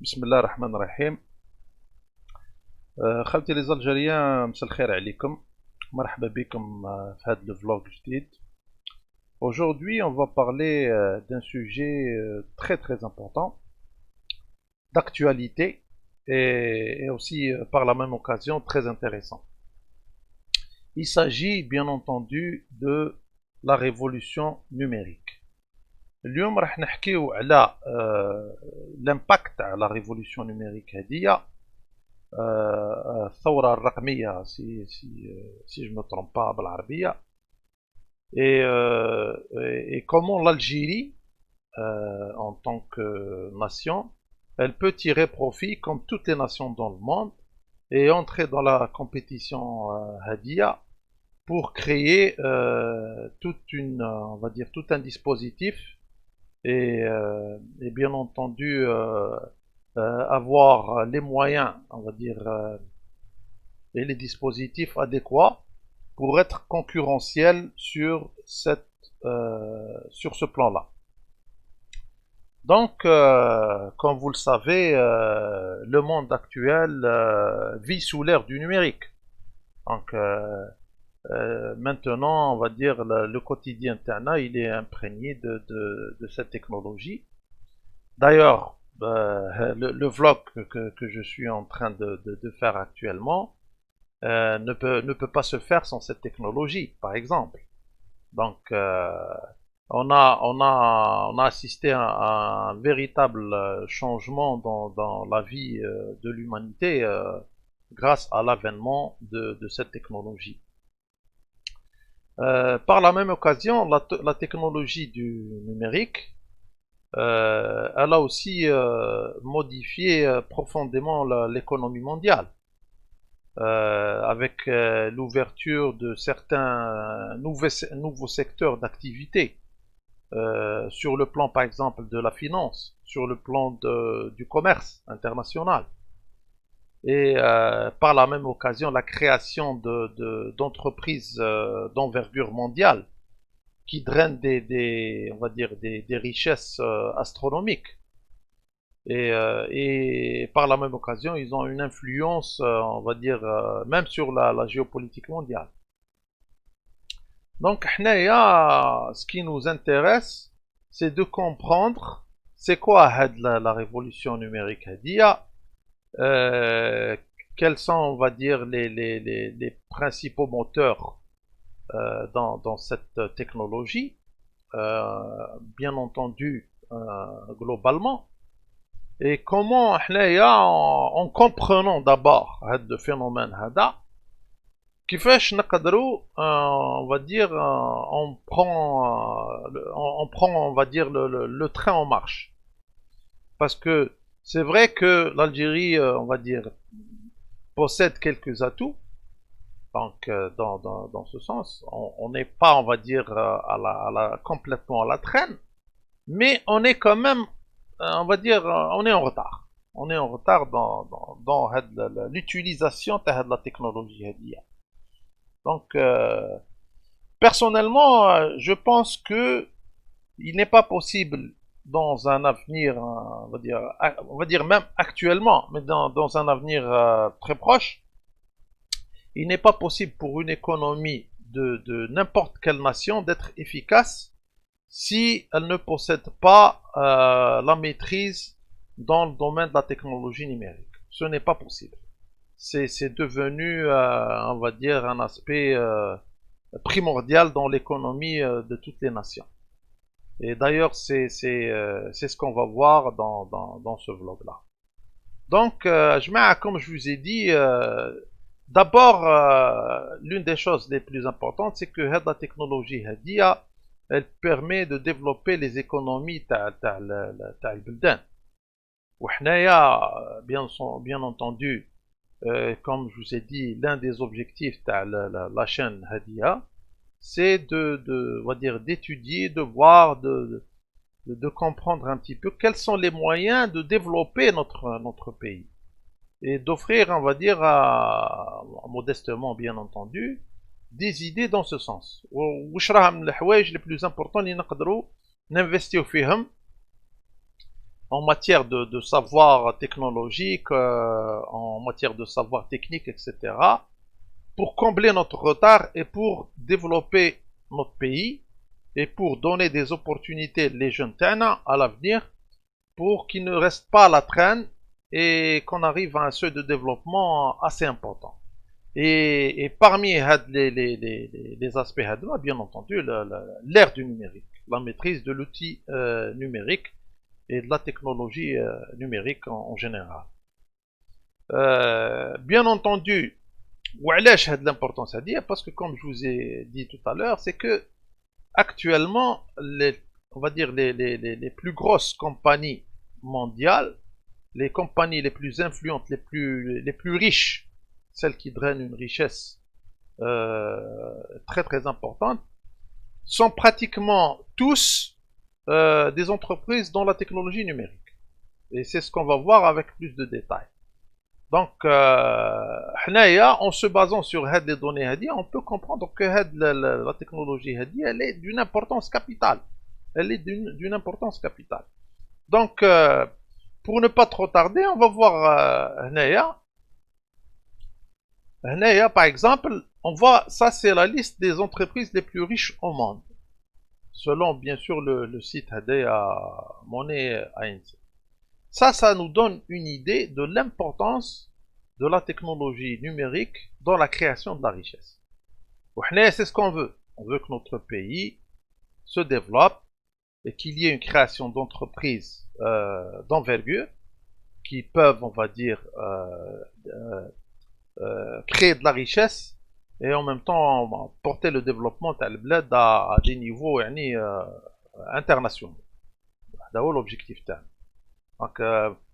بسم الله الرحمن الرحيم. خالتي لي زالجيريان، مساء الخير عليكم. مرحبا بكم في هذا الفلوج جديد. Aujourd'hui, on va parler d'un sujet très très important, d'actualité et aussi par la même occasion très intéressant. Il s'agit bien entendu de la révolution numérique. اليوم راح نحكيو على l'impact على la révolution numérique هذه، الثورة الرقمية si je me trompe pas بالعربية. Et comment l'Algérie, en tant que nation, elle peut tirer profit comme toutes les nations dans le monde et entrer dans la compétition Hadia pour créer on va dire tout un dispositif et bien entendu avoir les moyens, on va dire, et les dispositifs adéquats pour être concurrentiel sur ce plan-là. Donc, comme vous le savez, le monde actuel vit sous l'ère du numérique. Donc, maintenant, on va dire, le quotidien Tana, il est imprégné de cette technologie. D'ailleurs, le vlog que je suis en train de faire actuellement ne peut pas se faire sans cette technologie, par exemple. Donc, on a assisté à un véritable changement dans la vie de l'humanité grâce à l'avènement de cette technologie. Par la même occasion, la technologie du numérique, elle a aussi modifié profondément l'économie mondiale, avec l'ouverture de certains nouveaux secteurs d'activité, sur le plan par exemple de la finance, sur le plan du commerce international, et par la même occasion la création d'entreprises d'envergure mondiale qui drainent on va dire des richesses astronomiques. Et par la même occasion, ils ont une influence, on va dire, même sur la géopolitique mondiale. Donc, ce qui nous intéresse, c'est de comprendre c'est quoi la révolution numérique. Quels sont, on va dire, les principaux moteurs dans cette technologie, bien entendu, globalement. Et comment, en comprenant d'abord ce phénomène, كيفاش نقدروا on va dire on prend on va dire le train en marche, parce que c'est vrai que l'Algérie, on va dire, possède quelques atouts. Donc dans ce sens, on n'est pas, on va dire, complètement à la traîne, mais on est quand même, on va dire, on est en retard. On est en retard dans l'utilisation de la technologie. Donc, personnellement, je pense que il n'est pas possible dans un avenir, on va dire même actuellement, mais dans un avenir très proche, il n'est pas possible pour une économie de n'importe quelle nation d'être efficace si elle ne possède pas la maîtrise dans le domaine de la technologie numérique. Ce n'est pas possible. C'est devenu, on va dire, un aspect primordial dans l'économie de toutes les nations. Et d'ailleurs, c'est ce qu'on va voir dans ce vlog-là. Donc, comme je vous ai dit, d'abord, l'une des choses les plus importantes, c'est que la technologie هذه, elle permet de développer les économies تاع البلدان. وحنايا bien entendu, comme je vous ai dit, l'un des objectifs de la chaîne Hadia, c'est on va dire, d'étudier, de voir, de comprendre un petit peu quels sont les moyens de développer notre pays et d'offrir, on va dire, modestement bien entendu, des idées dans ce sens. واش راها من الحوايج les plus importants اللي نقدروا نinvestيو فيهم en matière de savoir technologique, en matière de savoir technique, etc., pour combler notre retard et pour développer notre pays et pour donner des opportunités les jeunes Tana à l'avenir pour qu'ils ne restent pas à la traîne et qu'on arrive à un seuil de développement assez important. Et parmi les aspects, bien entendu, l'ère du numérique, la maîtrise de l'outil numérique et de la technologie numérique en général. Bien entendu, وعلاش هاد l'importance à dire parce que comme je vous ai dit tout à l'heure, c'est que actuellement, on va dire les plus grosses compagnies mondiales, les compagnies les plus influentes, les plus riches, celles qui drainent une richesse très très importante, sont pratiquement tous des entreprises dans la technologie numérique. Et c'est ce qu'on va voir avec plus de détails. Donc, en se basant sur les données, on peut comprendre que la technologie, elle est d'une importance capitale. Elle est d'une importance capitale. Donc, pour ne pas trop tarder, on va voir par exemple, on voit, ça c'est la liste des entreprises les plus riches au monde. Selon, bien sûr, le site Hadea Money ANC. Ça nous donne une idée de l'importance de la technologie numérique dans la création de la richesse. C'est ce qu'on veut. On veut que notre pays se développe et qu'il y ait une création d'entreprises d'envergure qui peuvent, on va dire, créer de la richesse et en même temps porter le développement à des niveaux internationaux. C'est l'objectif. Donc,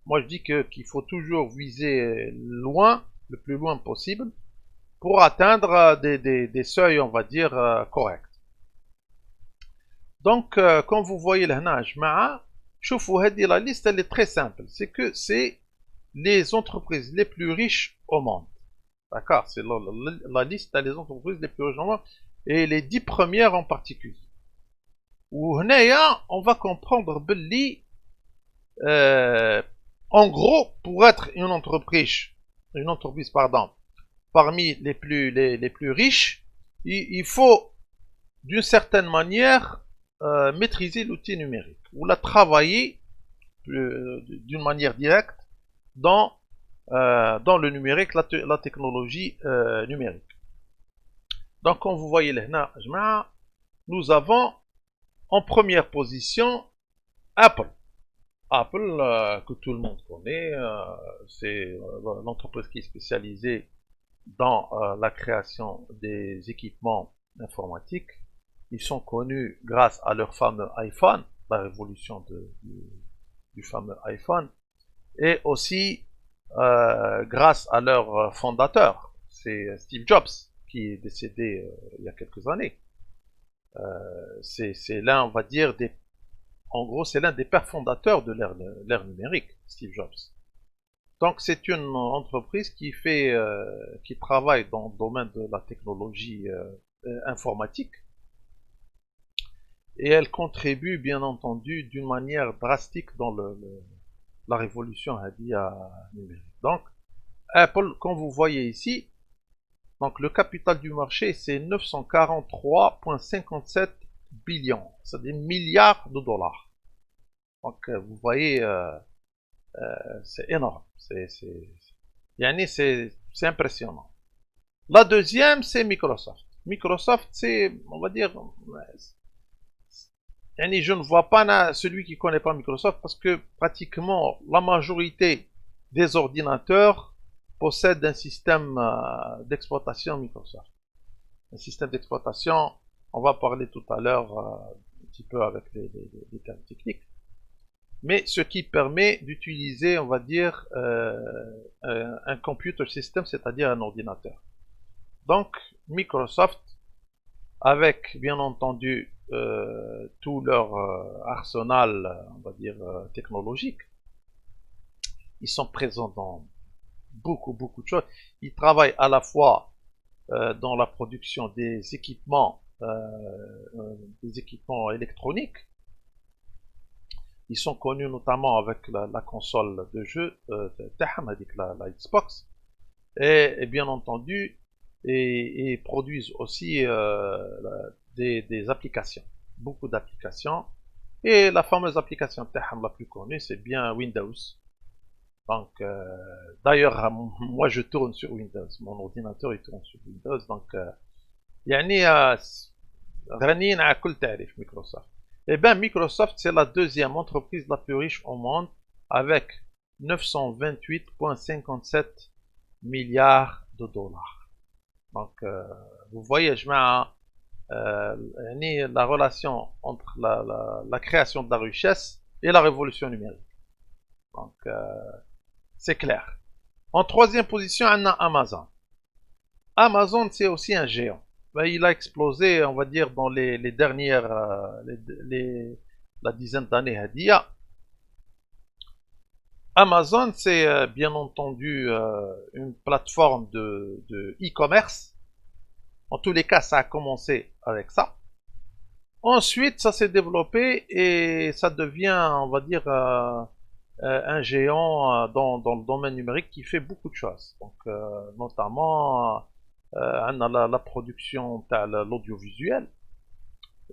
moi je dis qu'il faut toujours viser loin, le plus loin possible, pour atteindre des seuils, on va dire, corrects. Donc, comme vous voyez là, la liste elle est très simple. C'est que c'est les entreprises les plus riches au monde. D'accord? C'est la liste des entreprises les plus riches au monde et les 10 premières en particulier. Où on va comprendre Belli. En gros, pour être une entreprise, parmi les plus riches, il faut d'une certaine manière maîtriser l'outil numérique ou la travailler d'une manière directe dans le numérique, la technologie numérique. Donc, comme vous voyez là, nous avons en première position Apple. Apple, que tout le monde connaît, c'est l'entreprise qui est spécialisée dans la création des équipements informatiques. Ils sont connus grâce à leur fameux iPhone, la révolution du fameux iPhone, et aussi grâce à leur fondateur, c'est Steve Jobs, qui est décédé il y a quelques années. C'est l'un, on va dire, en gros, c'est l'un des pères fondateurs de l'ère numérique, Steve Jobs. Donc, c'est une entreprise qui travaille dans le domaine de la technologie informatique, et elle contribue, bien entendu, d'une manière drastique dans la révolution numérique. Donc, Apple, comme vous voyez ici, donc le capital du marché, c'est 943,57 billions, c'est des milliards de dollars. Donc, vous voyez, c'est énorme. C'est impressionnant. La deuxième, c'est Microsoft. Microsoft, c'est, on va dire, je ne vois pas celui qui ne connaît pas Microsoft parce que pratiquement la majorité des ordinateurs possèdent un système d'exploitation Microsoft. Un système d'exploitation, on va parler tout à l'heure un petit peu avec les termes techniques, mais ce qui permet d'utiliser, on va dire, un computer system, c'est-à-dire un ordinateur. Donc, Microsoft, avec bien entendu tout leur arsenal, on va dire, technologique, ils sont présents dans beaucoup de choses. Ils travaillent à la fois dans la production des équipements électroniques, Ils sont connus notamment avec la console de jeu, avec la Xbox, et bien entendu, et produisent aussi des applications, beaucoup d'applications. Et la fameuse application تاعهم la plus connue, c'est bien Windows. Donc, d'ailleurs, moi je tourne sur Windows, mon ordinateur il tourne sur Windows, donc يعني غنيين على كل تعريف Microsoft. Eh bien, Microsoft, c'est la deuxième entreprise la plus riche au monde avec 928,57 milliards de dollars. Donc, vous voyez, je mets la relation entre la création de la richesse et la révolution numérique. Donc, c'est clair. En troisième position, on a Amazon. Amazon, c'est aussi un géant. Ben, il a explosé, on va dire, dans les dernières, la dizaine d'années. Amazon, c'est bien entendu une plateforme de e-commerce. En tous les cas, ça a commencé avec ça. Ensuite, ça s'est développé et ça devient, on va dire, un géant dans le domaine numérique qui fait beaucoup de choses. Donc, notamment, on a la production de l'audiovisuel,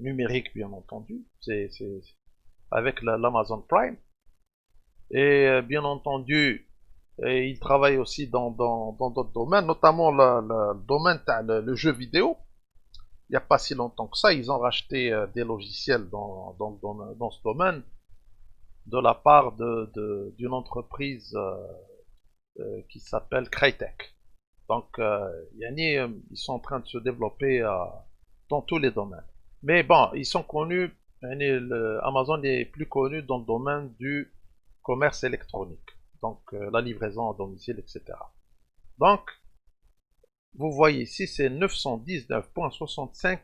numérique bien entendu, c'est avec l'Amazon Prime. Et bien entendu, il travaille aussi dans d'autres domaines, notamment le domaine le jeu vidéo. Il n'y a pas si longtemps que ça, ils ont racheté des logiciels dans ce domaine de la part d'une entreprise qui s'appelle Crytek. Donc, ils sont en train de se développer dans tous les domaines. Mais bon, ils sont connus, Amazon est plus connu dans le domaine du commerce électronique, donc la livraison à domicile, etc. Donc, vous voyez ici, c'est 919,65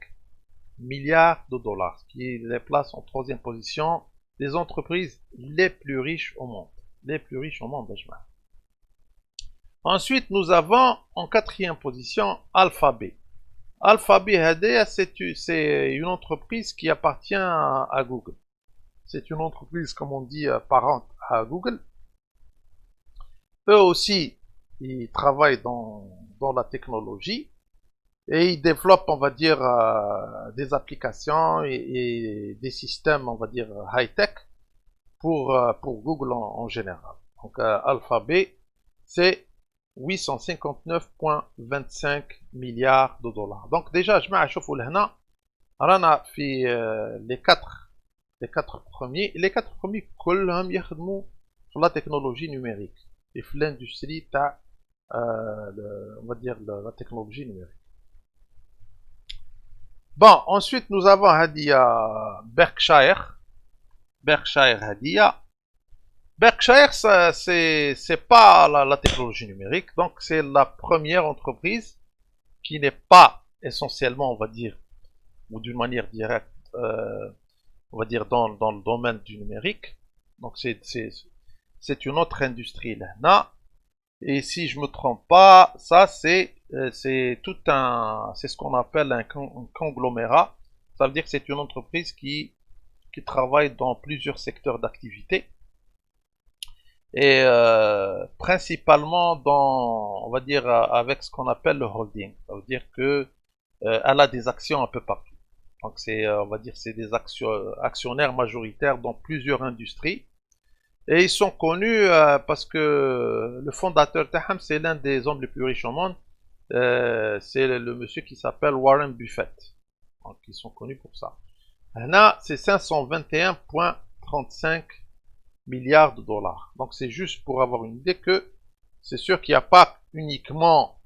milliards de dollars, ce qui les place en troisième position des entreprises les plus riches au monde. Les plus riches au monde, Benjamin. Ensuite, nous avons en quatrième position Alphabet. Alphabet, c'est une entreprise qui appartient à Google. C'est une entreprise, comme on dit, parente à Google. Eux aussi, ils travaillent dans la technologie et ils développent, on va dire, des applications et des systèmes, on va dire, high-tech pour Google en général. Donc, Alphabet, c'est 859,25 milliards de dollars. Donc déjà, je mets à chauffer là, رانا في les quatre premiers كلهم يخدموا في la technologie numérique et في l'industrie تاع on va dire la technologie numérique. Bon, ensuite nous avons Hadia Berkshire. Berkshire Hadia. Berkshire, c'est pas la technologie numérique, donc c'est la première entreprise qui n'est pas essentiellement, on va dire, ou d'une manière directe, on va dire dans le domaine du numérique. Donc c'est une autre industrie là. Et si je me trompe pas, ça c'est c'est ce qu'on appelle un conglomérat. Ça veut dire que c'est une entreprise qui travaille dans plusieurs secteurs d'activité et principalement dans, on va dire, avec ce qu'on appelle le holding. Ça veut dire que elle a des actions un peu partout. Donc c'est, on va dire, c'est des actionnaires majoritaires dans plusieurs industries. Et ils sont connus parce que le fondateur Taham, c'est l'un des hommes les plus riches au monde. C'est le monsieur qui s'appelle Warren Buffett. Donc ils sont connus pour ça. Là, c'est 521,35 milliards de dollars. Donc c'est juste pour avoir une idée que c'est sûr qu'il n'y a pas uniquement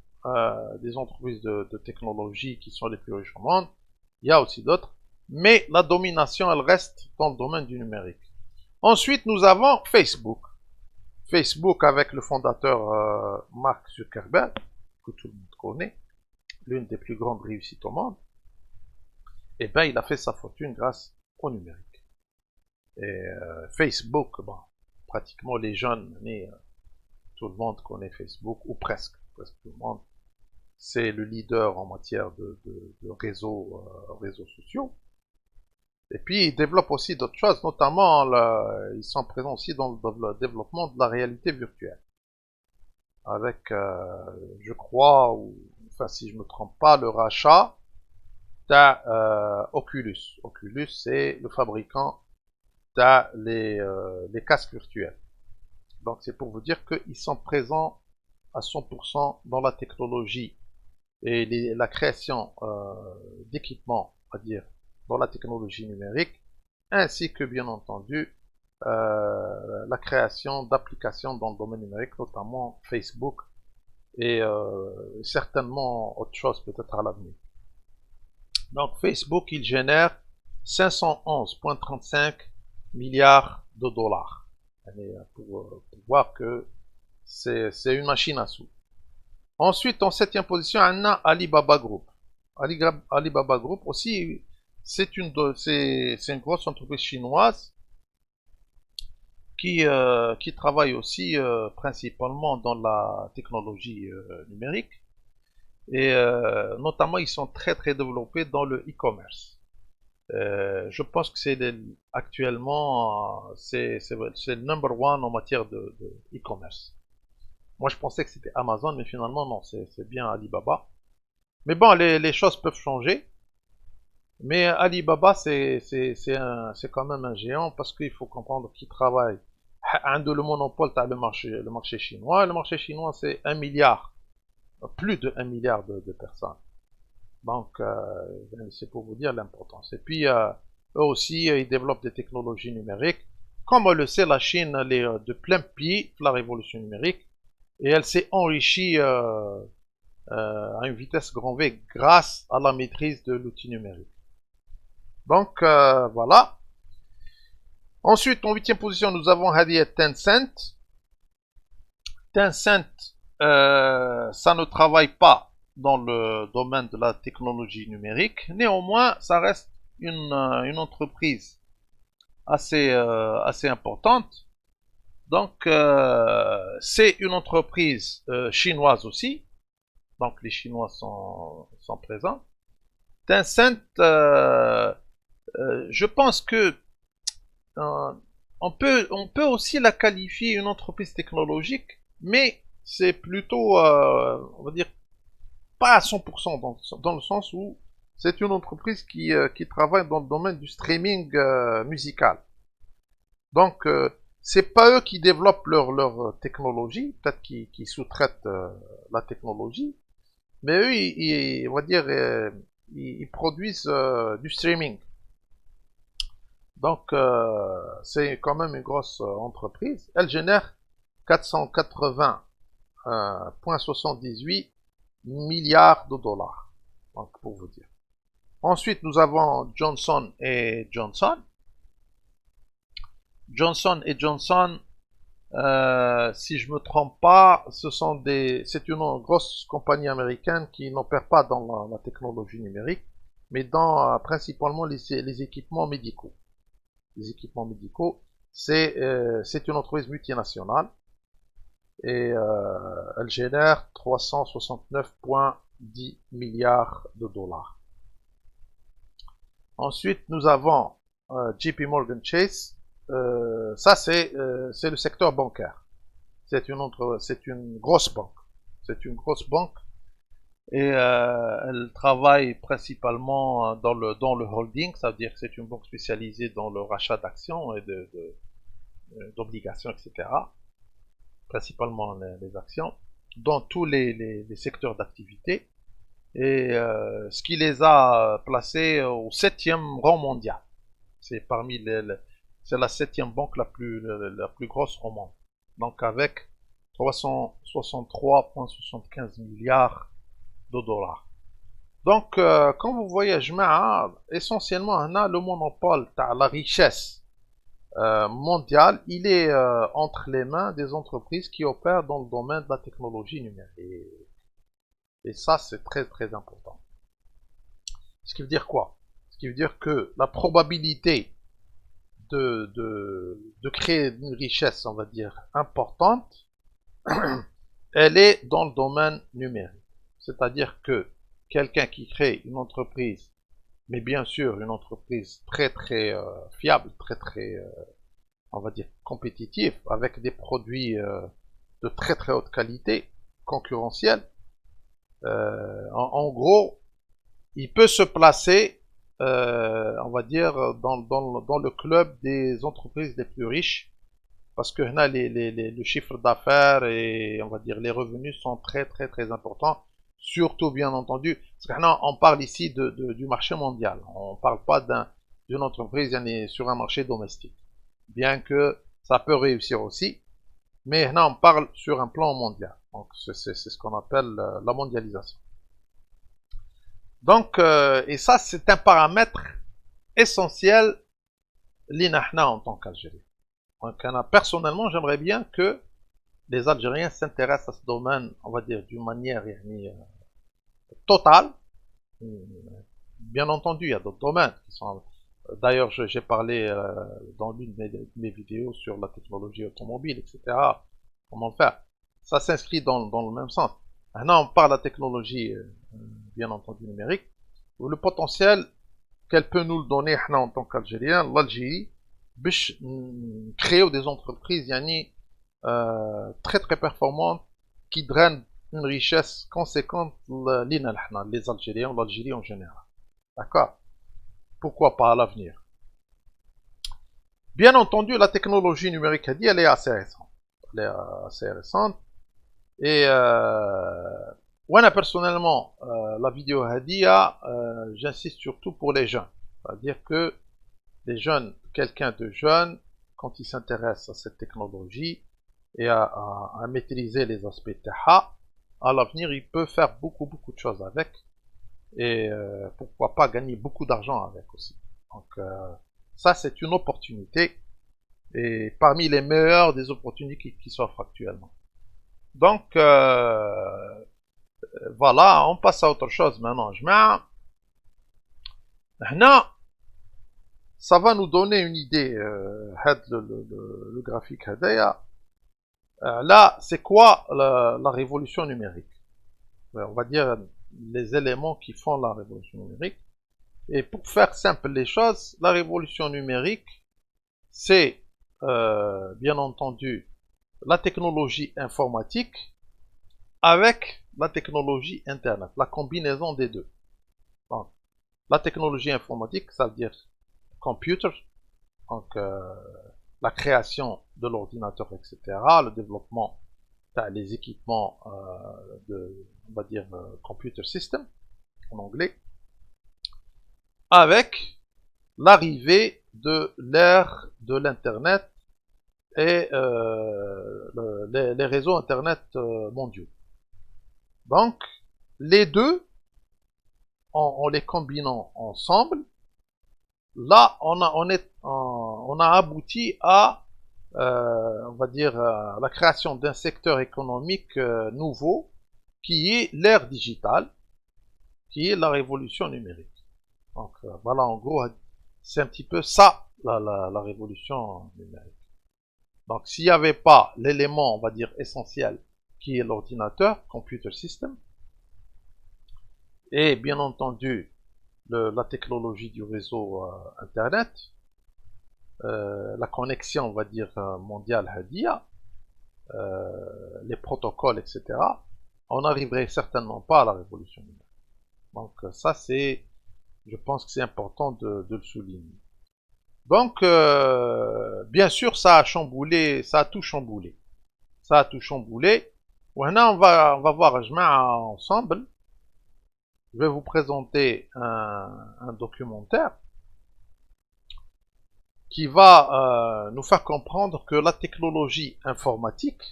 des entreprises de technologie qui sont les plus riches au monde. Il y a aussi d'autres. Mais la domination, elle reste dans le domaine du numérique. Ensuite, nous avons Facebook. Facebook avec le fondateur Mark Zuckerberg, que tout le monde connaît, l'une des plus grandes réussites au monde. Eh bien, il a fait sa fortune grâce au numérique. Et Facebook, bon, pratiquement les jeunes, mais tout le monde connaît Facebook, ou presque tout le monde. C'est le leader en matière de réseaux sociaux. Et puis, ils développent aussi d'autres choses, notamment, ils sont présents aussi dans le développement de la réalité virtuelle. Avec, je crois, ou, enfin, si je me trompe pas, le rachat d'Oculus. Oculus, c'est le fabricant les casques virtuels. Donc, c'est pour vous dire qu'ils sont présents à 100% dans la technologie et la création d'équipements, on va dire, dans la technologie numérique, ainsi que bien entendu la création d'applications dans le domaine numérique, notamment Facebook et certainement autre chose peut-être à l'avenir. Donc Facebook, il génère 511,35 milliards de dollars. Pour voir que c'est une machine à sous. Ensuite, en septième position, on a Alibaba Group. Alibaba Group aussi, c'est une grosse entreprise chinoise qui travaille aussi principalement dans la technologie numérique. Et notamment, ils sont très très développés dans le e-commerce. Je pense que actuellement, c'est le number one en matière de e-commerce. Moi, je pensais que c'était Amazon, mais finalement, non, c'est bien Alibaba. Mais bon, les choses peuvent changer. Mais Alibaba, c'est quand même un géant parce qu'il faut comprendre qu'il travaille. Un de le monopole, tu as le marché chinois. Et le marché chinois, c'est 1 milliard, plus de 1 milliard de personnes. Donc, c'est pour vous dire l'importance. Et puis, eux aussi, ils développent des technologies numériques. Comme on le sait, la Chine, elle est de plein pied la révolution numérique. Et elle s'est enrichie à une vitesse grand V grâce à la maîtrise de l'outil numérique. Donc, voilà. Ensuite, en huitième position, nous avons Hadiet Tencent. Tencent, ça ne travaille pas dans le domaine de la technologie numérique. Néanmoins, ça reste une entreprise assez importante. Donc, c'est une entreprise chinoise aussi. Donc, les Chinois sont présents. Tencent, je pense que on peut aussi la qualifier une entreprise technologique, mais c'est plutôt, on va dire, pas à 100% dans le sens où c'est une entreprise qui travaille dans le domaine du streaming musical. Donc, c'est pas eux qui développent leur technologie, peut-être qu'ils sous-traitent la technologie, mais eux, on va dire, ils produisent du streaming. Donc, c'est quand même une grosse entreprise. Elle génère 480,78 milliards de dollars. Donc, pour vous dire. Ensuite, nous avons Johnson et Johnson. Johnson et Johnson, si je me trompe pas, c'est une grosse compagnie américaine qui n'opère pas dans la technologie numérique, mais dans principalement les équipements médicaux. Les équipements médicaux, c'est une entreprise multinationale et elle génère 369,10 milliards de dollars. Ensuite, nous avons JP Morgan Chase. Ça, c'est le secteur bancaire. C'est une grosse banque. C'est une grosse banque et elle travaille principalement dans le holding, ça veut dire que c'est une banque spécialisée dans le rachat d'actions et d'obligations, etc. Principalement les actions, dans tous les secteurs d'activité. Et ce qui les a placés au 7e rang mondial. C'est c'est la 7e banque la plus grosse au monde. Donc avec 363,75 milliards de dollars. Donc, quand vous voyez, essentiellement, on a le monopole, la richesse mondiale, il est entre les mains des entreprises qui opèrent dans le domaine de la technologie numérique. Et ça, c'est très très important. Ce qui veut dire quoi? Ce qui veut dire que la probabilité de créer une richesse, on va dire, importante, elle est dans le domaine numérique. C'est-à-dire que quelqu'un qui crée une entreprise mais bien sûr une entreprise très très fiable, très très, on va dire, compétitive, avec des produits de très très haute qualité, concurrentiels. En gros, il peut se placer, on va dire, dans le club des entreprises les plus riches, parce que là, le chiffre d'affaires et on va dire les revenus sont très très très importants, surtout bien entendu, parce que là, on parle ici du marché mondial, on ne parle pas d'une entreprise sur un marché domestique, bien que ça peut réussir aussi, mais là, on parle sur un plan mondial, donc c'est ce qu'on appelle la mondialisation. Donc, et ça, c'est un paramètre essentiel, l'INAHNA en tant qu'Algérie. Donc, personnellement, j'aimerais bien que les Algériens s'intéressent à ce domaine, on va dire, d'une manière totale. Bien entendu, il y a d'autres domaines qui sont. D'ailleurs, j'ai parlé dans l'une de mes vidéos sur la technologie automobile, etc. Comment faire. Ça s'inscrit dans le même sens. Maintenant, on parle de la technologie, bien entendu, numérique, où le potentiel qu'elle peut nous le donner, en tant qu'Algériens, l'Algérie, باش créer des entreprises très très performantes qui drainent une richesse conséquente les Algériens, l'Algérie en général. D'accord. Pourquoi pas à l'avenir. Bien entendu, la technologie numérique, elle est assez récente. Elle est assez récente. Et moi, personnellement, la vidéo Hadia, j'insiste surtout pour les jeunes. C'est-à-dire que les jeunes, quelqu'un de jeune, quand il s'intéresse à cette technologie et à maîtriser les aspects TAHA, à l'avenir, il peut faire beaucoup, beaucoup de choses avec. Et pourquoi pas gagner beaucoup d'argent avec aussi. Donc, ça, c'est une opportunité. Et parmi les meilleures des opportunités qui s'offrent actuellement. Donc, voilà, on passe à autre chose maintenant. Maintenant, ça va nous donner une idée, le graphique هدايا. Là, c'est quoi la révolution numérique? On va dire les éléments qui font la révolution numérique. Et pour faire simple les choses, la révolution numérique, c'est bien entendu la technologie informatique avec la technologie Internet, la combinaison des deux. Donc, la technologie informatique, ça veut dire computer, donc la création de l'ordinateur, etc., le développement, les équipements on va dire, computer system, en anglais, avec l'arrivée de l'ère de l'Internet et les réseaux Internet mondiaux. Donc, les deux, en les combinant ensemble, là, on a abouti à, on va dire, la création d'un secteur économique nouveau, qui est l'ère digitale, qui est la révolution numérique. Donc, voilà, en gros, c'est un petit peu ça, la révolution numérique. Donc, s'il n'y avait pas l'élément, on va dire, essentiel, qui est l'ordinateur, computer system, et bien entendu, la technologie du réseau Internet, la connexion, on va dire, mondiale Hadia, les protocoles, etc., on n'arriverait certainement pas à la révolution numérique. Donc ça, je pense que c'est important de le souligner. Donc, bien sûr, ça a chamboulé, ça a tout chamboulé. Ça a tout chamboulé. Maintenant, on va voir ensemble. Je vais vous présenter un documentaire qui va nous faire comprendre que la technologie informatique,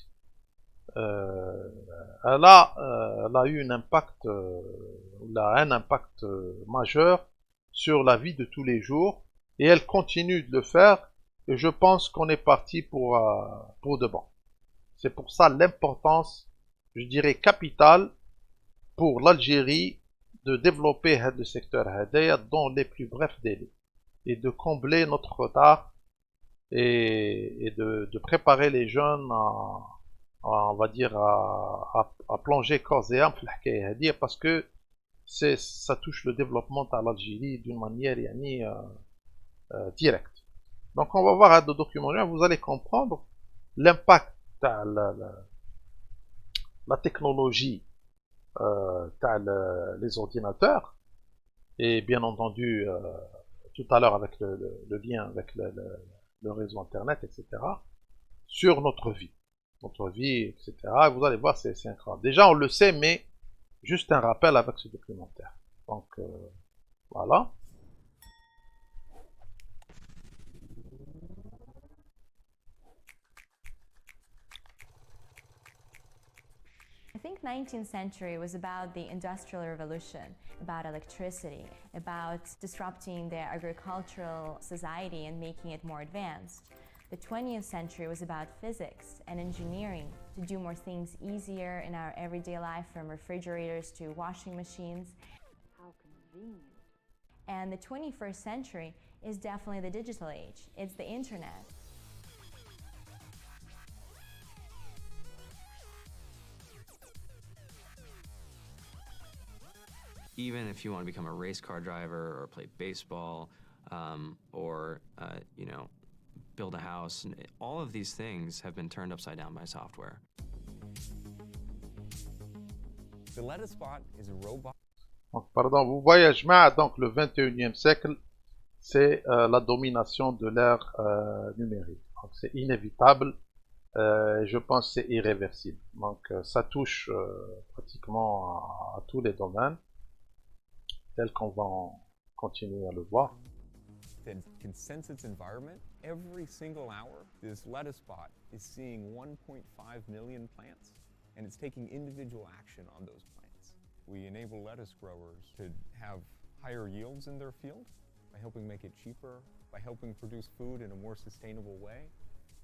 elle a eu un impact majeur sur la vie de tous les jours, et elle continue de le faire, et je pense qu'on est parti pour de bon. C'est pour ça l'importance, je dirais, capitale pour l'Algérie de développer le secteur Hadaya dans les plus brefs délais, et de combler notre retard, et de préparer les jeunes on va dire, à plonger corps et âme parce que ça touche le développement de l'Algérie d'une manière يعني, directe. Donc on va voir un documentaire, vous allez comprendre l'impact de la technologie les ordinateurs et bien entendu tout à l'heure avec le lien avec le réseau internet, etc., sur notre vie, etc. Vous allez voir, c'est incroyable. Déjà, on le sait, mais juste un rappel avec ce documentaire. Donc, voilà. I think 19th century was about the Industrial Revolution, about electricity, about disrupting the agricultural society and making it more advanced. The 20th century was about physics and engineering to do more things easier in our everyday life, from refrigerators to washing machines. How convenient. And the 21st century is definitely the digital age. It's the internet. Even if you want to become a race car driver or play baseball, or build a house, and all of these things have been turned upside down by software. The LettuceBot is a robot. Donc, pardon, vous voyez, donc le 21e siècle, c'est la domination de l'ère numérique. Donc, c'est inévitable. Je pense que c'est irréversible. Donc, ça touche pratiquement à tous les domaines, tel qu'on va continuer à le voir. That can sense its environment. Every single hour, this LettuceBot is seeing 1.5 million plants, and it's taking individual action on those plants. We enable lettuce growers to have higher yields in their field by helping make it cheaper, by helping produce food in a more sustainable way.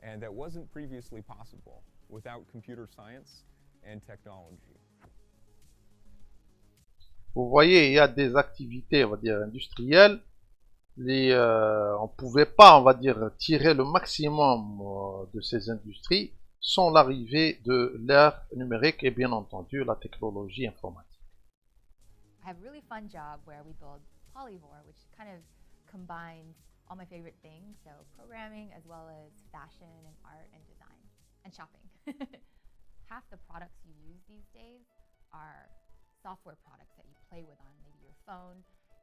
And that wasn't previously possible without computer science and technology. Vous voyez, il y a des activités, on va dire, industrielles. On ne pouvait pas, on va dire, tirer le maximum de ces industries sans l'arrivée de l'ère numérique et bien entendu la technologie informatique. I have a really fun job where we build Polyvore, which kind of combines all my favorite things, so programming as well as fashion and art and design and shopping. Half the products you use these days are software products that you play with on maybe your phone.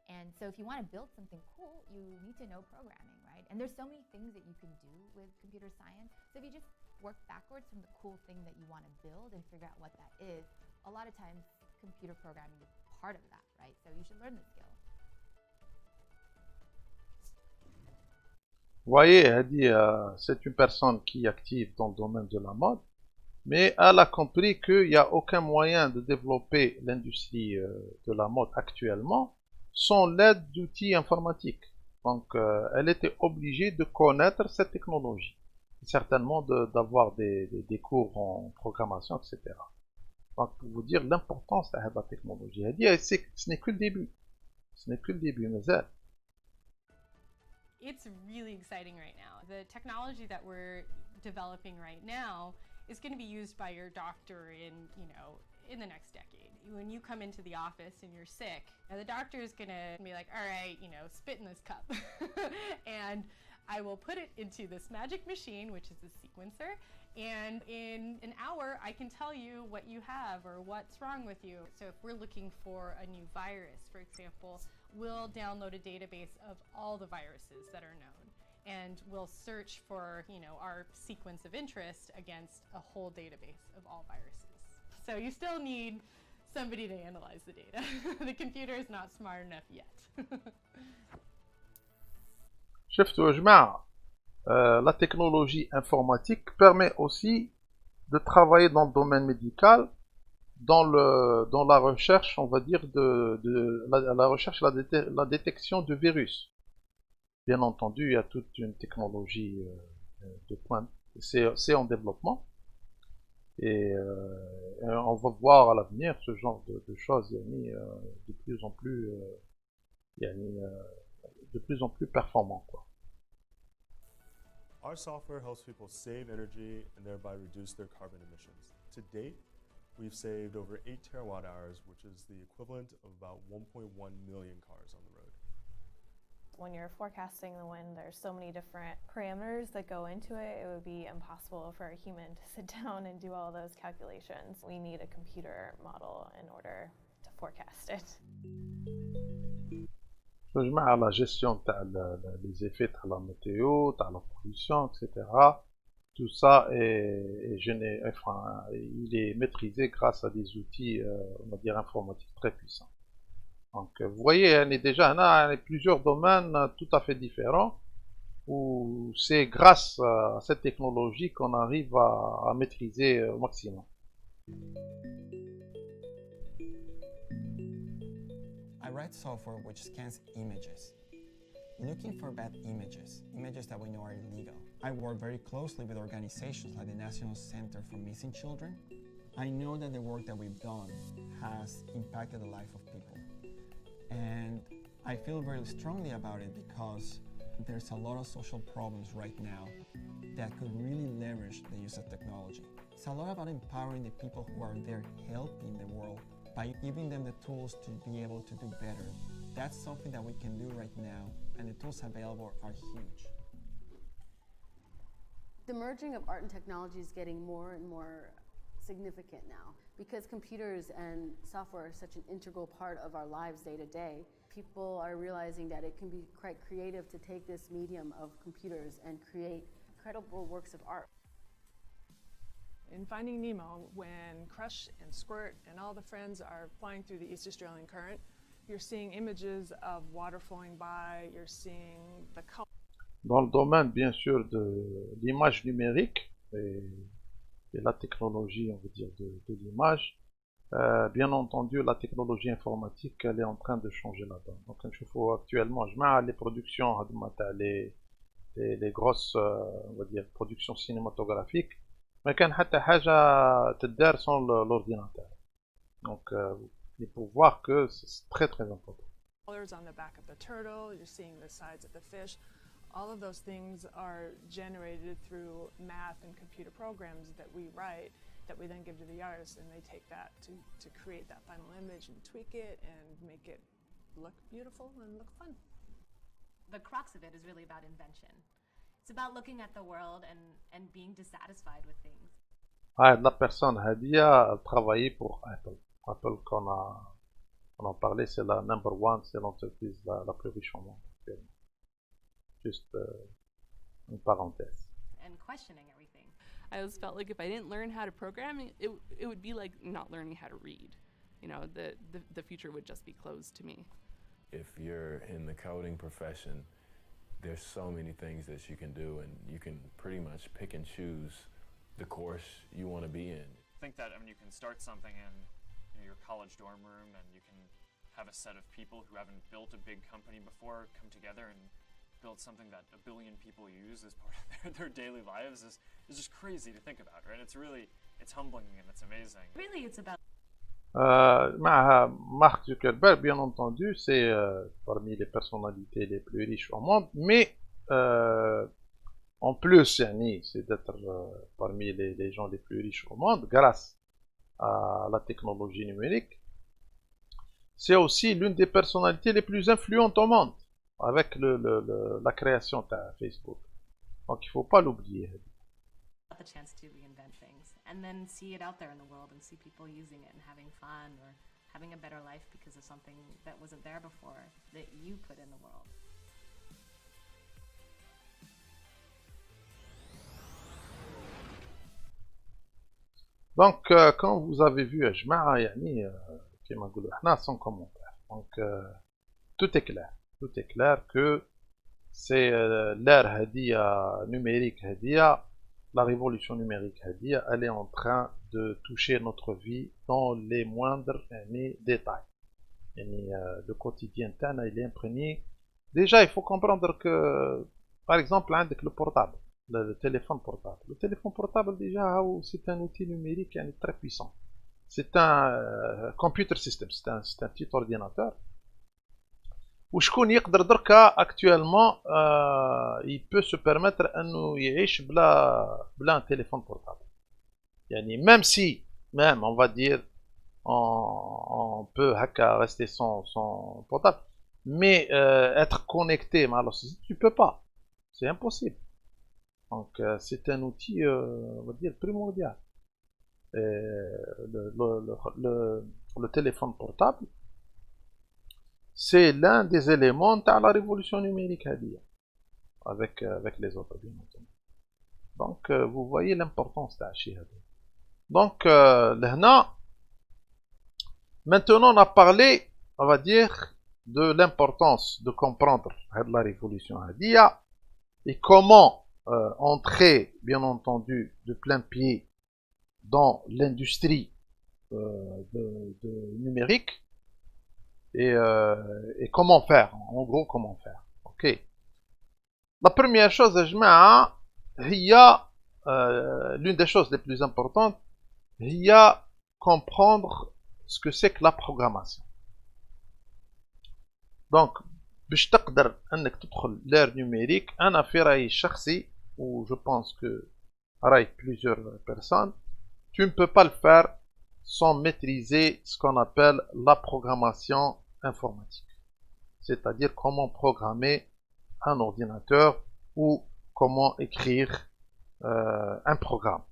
And so if you want to build something cool, you need to know programming, right? And there's so many things that you can do with computer science. So if you just work backwards from the cool thing that you want to build and figure out what that is, a lot of times computer programming is part of that, right? So you should learn the skill. Vous voyez, Hadi, c'est une personne qui est active dans le domaine de la mode, mais elle a compris qu'il n'y a aucun moyen de développer l'industrie de la mode actuellement sans l'aide d'outils informatiques. Donc, elle était obligée de connaître cette technologie, certainement d'avoir des cours en programmation, etc. Donc, pour vous dire l'importance de la technologie. Ce n'est que le début. Ce n'est que le début, mais elle. It's really exciting right now. The technology that we're developing right now is going to be used by your doctor in the next decade. When you come into the office and you're sick, the doctor is going to be like, all right, spit in this cup. And I will put it into this magic machine, which is a sequencer. And in an hour, I can tell you what you have or what's wrong with you. So if we're looking for a new virus, for example, we'll download a database of all the viruses that are known. And we'll search for, our sequence of interest against a whole database of all viruses. So you still need somebody to analyze the data. The computer is not smart enough yet. شفتوا يا جماعة la technologie informatique permet aussi de travailler dans le domaine médical, dans la recherche, on va dire, la recherche et la détection de virus. Bien entendu, il y a toute une technologie de pointe. C'est en développement. Et on va voir à l'avenir ce genre de choses de plus en plus, de plus en plus performant, quoi. Our software helps people save energy and thereby reduce their carbon emissions. To date, we've saved over 8 terawatt hours, which is the equivalent of about 1.1 million cars on the road. When you're forecasting the wind, there's so many different parameters that go into it. It would be impossible for a human to sit down and do all those calculations. We need a computer model in order to forecast it. Je جماعة la gestion تاع les effets تاع la météo, تاع la pollution, etc. Tout ça il est maîtrisé grâce à des outils, on va dire, informatiques très puissants. Donc, vous voyez, on est déjà là, plusieurs domaines tout à fait différents où c'est grâce à cette technologie qu'on arrive à maîtriser au maximum. I write software which scans images, looking for bad images that we know are illegal. I work very closely with organizations like the National Center for Missing Children. I know that the work that we've done has impacted the life of people. And I feel very strongly about it because there's a lot of social problems right now that could really leverage the use of technology. It's a lot about empowering the people who are there helping the world by giving them the tools to be able to do better. That's something that we can do right now, and the tools available are huge. The merging of art and technology is getting more and more significant now because computers and software are such an integral part of our lives day to day. People are realizing that it can be quite creative to take this medium of computers and create incredible works of art. In Finding Nemo, when Crush and Squirt and all the friends are flying through the East Australian Current, you're seeing images of water flowing by, you're seeing the color. Dans le domaine, bien sûr, de l'image numérique et la technologie, on va dire, de l'image, bien entendu, la technologie informatique, elle est en train de changer la donne. Donc, je trouve actuellement, je mets les productions, les grosses, on va dire, productions cinématographiques, ما كان حتى حاجة تدار sans l'ordinateur. Donc, il faut voir que c'est très très important. Colors on the back of the turtle, you're seeing the sides of the fish. All of those things are generated through math and computer programs that we write, that we then give to the artists, and they take that to create that final image and tweak it and make it look beautiful and look fun. The crux of it is really about invention. It's about looking at the world and being dissatisfied with things. La personne Hadia a travaillé pour Apple. Apple qu'on en parlait, c'est la number one, c'est l'entreprise la plus riche au monde actuellement. Juste une parenthèse. And questioning everything. I always felt like if I didn't learn how to program, it would be like not learning how to read. You know, the future would just be closed to me. If you're in the coding profession, there's so many things that you can do, and you can pretty much pick and choose the course you want to be in. I think that you can start something in your college dorm room, and you can have a set of people who haven't built a big company before come together and build something that 1 billion people use as part of their daily lives is just crazy to think about, right? It's humbling and it's amazing. Really, it's about Mark Zuckerberg, bien entendu, c'est parmi les personnalités les plus riches au monde, mais en plus, c'est d'être parmi les gens les plus riches au monde grâce à la technologie numérique. C'est aussi l'une des personnalités les plus influentes au monde avec la création de Facebook. Donc il ne faut pas l'oublier. the chance to reinvent things and then see it out there in the world and see people using it and having fun or having a better life because of something that wasn't there before that you put in the world. Donc, quand vous avez vu Ajma'a, كما نقولوا احنا sans commentaire. Donc, tout est clair que c'est l'ère Hadia numérique Hadia, la révolution numérique Hadia, elle est en train de toucher notre vie dans les moindres détails. Le quotidien تاعنا il est imprégné. Déjà, il faut comprendre que, par exemple, عندك le portable. Le téléphone portable. Le téléphone portable, déjà, c'est un outil numérique très puissant. C'est un computer system, c'est un petit ordinateur. وشكون يقدر دركا actuellement il peut se permettre انه يعيش بلا un téléphone portable. يعني même si même, on va dire, on peut rester sans portable, mais être connecté, mais alors tu peux pas, c'est impossible. Donc c'est un outil, on va dire, primordial. Et le téléphone portable, c'est l'un des éléments de la révolution numérique, avec les autres, bien entendu. Donc vous voyez l'importance de la chose. Donc maintenant on a parlé, on va dire, de l'importance de comprendre la révolution hadia et comment entrer, bien entendu, de plein pied dans l'industrie numérique et comment faire, en gros comment faire. Ok. La première chose, il y a l'une des choses les plus importantes, il y a comprendre ce que c'est que la programmation. Donc, باش تقدر انك تدخل l'ère numérique, انا في رايي الشخصي ou je pense que راي plusieurs personnes, tu ne peux pas le faire sans maîtriser ce qu'on appelle la programmation informatique. C'est-à-dire comment programmer un ordinateur ou comment écrire un programme.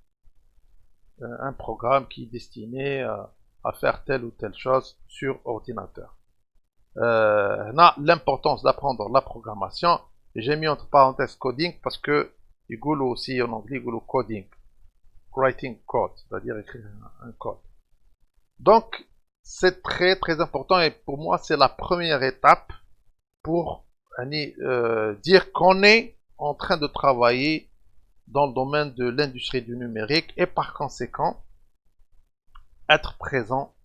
Un programme qui est destiné à faire telle ou telle chose sur ordinateur. L'importance d'apprendre la programmation, j'ai mis entre parenthèses coding parce que ils disent aussi en anglais coding, writing code, c'est-à-dire écrire un code. Donc c'est très très important et pour moi c'est la première étape pour dire qu'on est en train de travailler dans le domaine de l'industrie du numérique et par conséquent être présent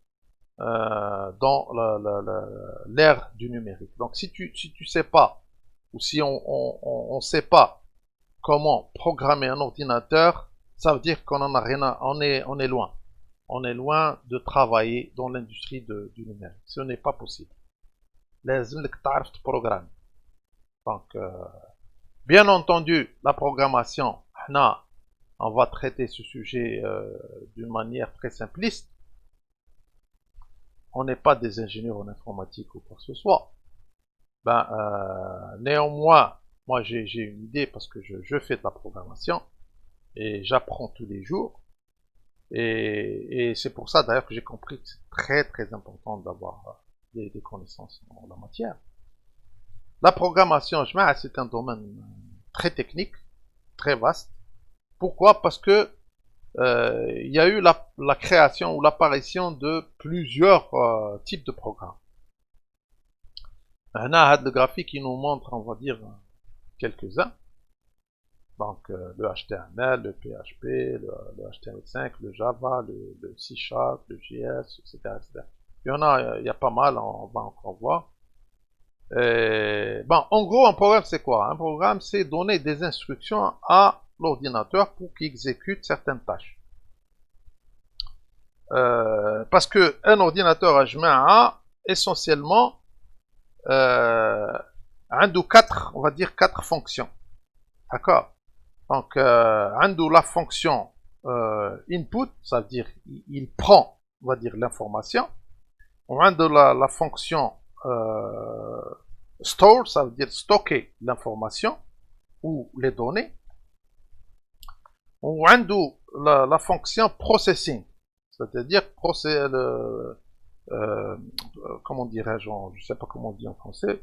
dans l'ère du numérique. Donc si tu sais pas ou si on sait pas comment programmer un ordinateur, ça veut dire qu'on en a rien on est loin. On est loin de travailler dans l'industrie du numérique. Ce n'est pas possible. لازم لك تعرف تبروغرام. Donc bien entendu, la programmation, on va traiter ce sujet d'une manière très simpliste. On n'est pas des ingénieurs en informatique ou quoi que ce soit. Néanmoins, moi j'ai une idée parce que je fais de la programmation et j'apprends tous les jours. Et c'est pour ça d'ailleurs que j'ai compris que c'est très très important d'avoir des connaissances en la matière. La programmation, c'est un domaine très technique, très vaste. Pourquoi? Parce que il y a eu la création ou l'apparition de plusieurs types de programmes. Le graphique qui nous montre, on va dire, quelques-uns. Donc le HTML, le PHP, le HTML5, le Java, le C#, le JS, etc., etc. Il y a pas mal, on va encore voir. En gros, un programme, c'est quoi? Un programme, c'est donner des instructions à l'ordinateur pour qu'il exécute certaines tâches. Parce que un ordinateur a essentiellement on va dire quatre fonctions. D'accord? Donc, la fonction input, ça veut dire il prend, on va dire, l'information. On a la fonction store, ça veut dire stocker l'information ou les données. On a la fonction processing, c'est-à-dire comment dirais-je, je ne sais pas comment on dit en français,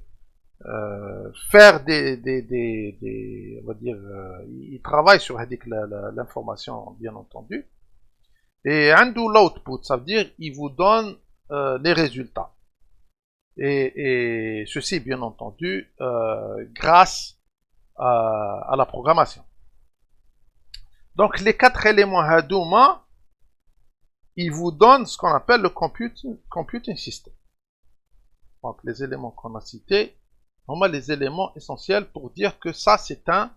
faire on va dire, il travaille sur l'information, bien entendu. Et l'output, ça veut dire il vous donne les résultats. Et ceci, bien entendu, grâce à la programmation. Donc, les quatre éléments Hadouma, ils vous donnent ce qu'on appelle le computing system. Donc, les éléments qu'on a cités, on a les éléments essentiels pour dire que ça, c'est un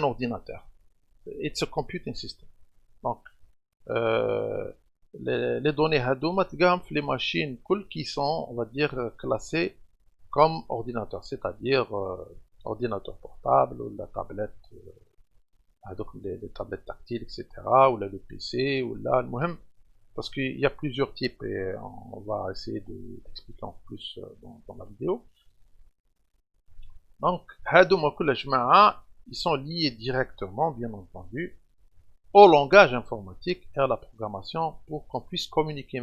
ordinateur. It's a computing system. Donc, les données Hadouma, les machines qui sont, on va dire, classées comme ordinateur, c'est-à-dire ordinateur portable, la tablette, les tablettes tactiles, etc. Ou là le PC, ou là, المهم, parce qu'il y a plusieurs types et on va essayer d'expliquer en plus dans la vidéo. Donc, هادوما كل جماعة, ils sont liés directement, bien entendu, au langage informatique et à la programmation pour qu'on puisse communiquer.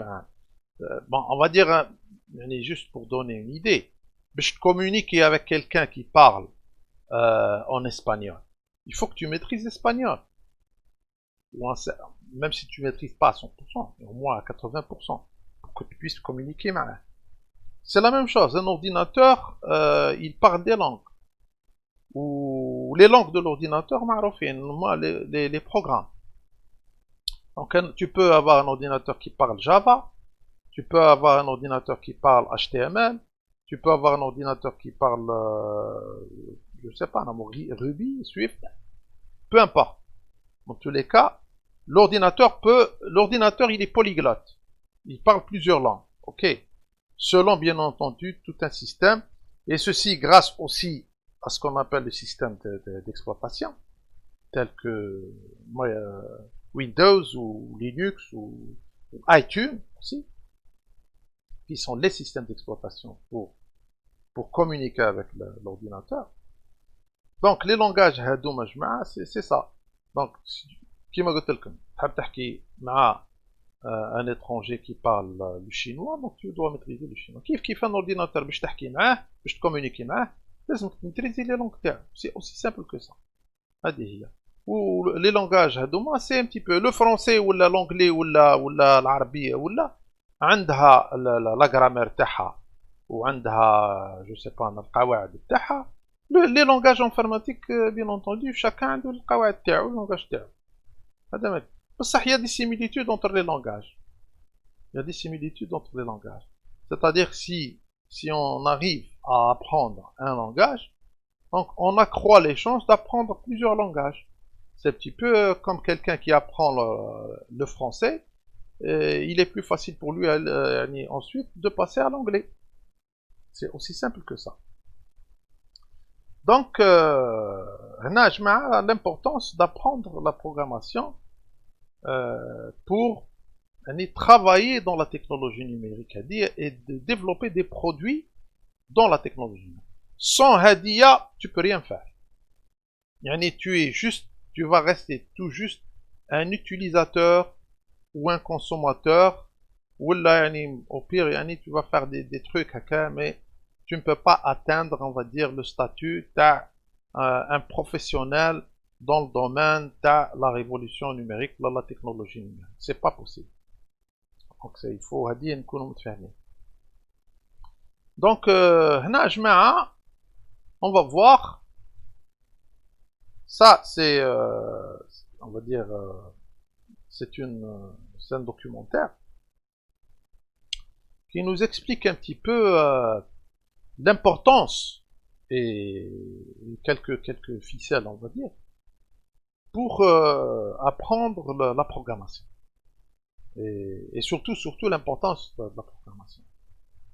Bon, on va dire, juste pour donner une idée, je communique avec quelqu'un qui parle en espagnol. Il faut que tu maîtrises l'espagnol. Même si tu ne maîtrises pas à 100%, mais au moins à 80%, pour que tu puisses communiquer. C'est la même chose, un ordinateur, il parle des langues. Ou les langues de l'ordinateur, les programmes. Donc tu peux avoir un ordinateur qui parle Java, tu peux avoir un ordinateur qui parle HTML, tu peux avoir un ordinateur qui parle, je sais pas, Ruby, Swift, peu importe. Dans tous les cas, l'ordinateur il est polyglotte. Il parle plusieurs langues, ok. Selon, bien entendu, tout un système, et ceci grâce aussi à ce qu'on appelle le système d'exploitation, tel que Windows ou Linux ou iTunes aussi, qui sont les systèmes d'exploitation pour communiquer avec l'ordinateur. Donc les langages هادو مجموعة c'est ça. Donc كيما قلت لكم تحب تحكي مع un étranger qui parle le chinois, donc tu dois maîtriser le chinois. كيف un ordinateur باش تحكي معاه باش تكومونيكي معاه لازم تميتريزي les langues تاعو. C'est aussi simple que ça. هذه هي. Ou les langages هادوما c'est un petit peu le français ولا l'anglais ولا العربية ولا عندها la grammaire تاعها وعندها je sais pas القواعد تاعها. Les langages informatiques, bien entendu, chacun a le قواعد تاعو, le langage تاعو. هذا ما بصح il y a des similitudes entre les langages. Il y a des similitudes entre les langages. C'est-à-dire si on arrive à apprendre un langage, donc on accroît les chances d'apprendre plusieurs langages. C'est un petit peu comme quelqu'un qui apprend le français, il est plus facile pour lui ensuite de passer à l'anglais. C'est aussi simple que ça. Donc, l'importance d'apprendre la programmation pour travailler dans la technologie numérique et de développer des produits dans la technologie. Sans Hadia, tu peux rien faire. Tu vas rester tout juste un utilisateur ou un consommateur, ou là, au pire, tu vas faire des trucs, mais tu ne peux pas atteindre, on va dire, le statut d'un professionnel dans le domaine de la révolution numérique, de la technologie numérique. C'est pas possible. Donc, il faut dire une fermé. Donc, on va voir. Ça, c'est, on va dire, c'est un documentaire qui nous explique un petit peu l'importance et quelques ficelles, on va dire, pour apprendre la programmation. Et surtout l'importance de la programmation.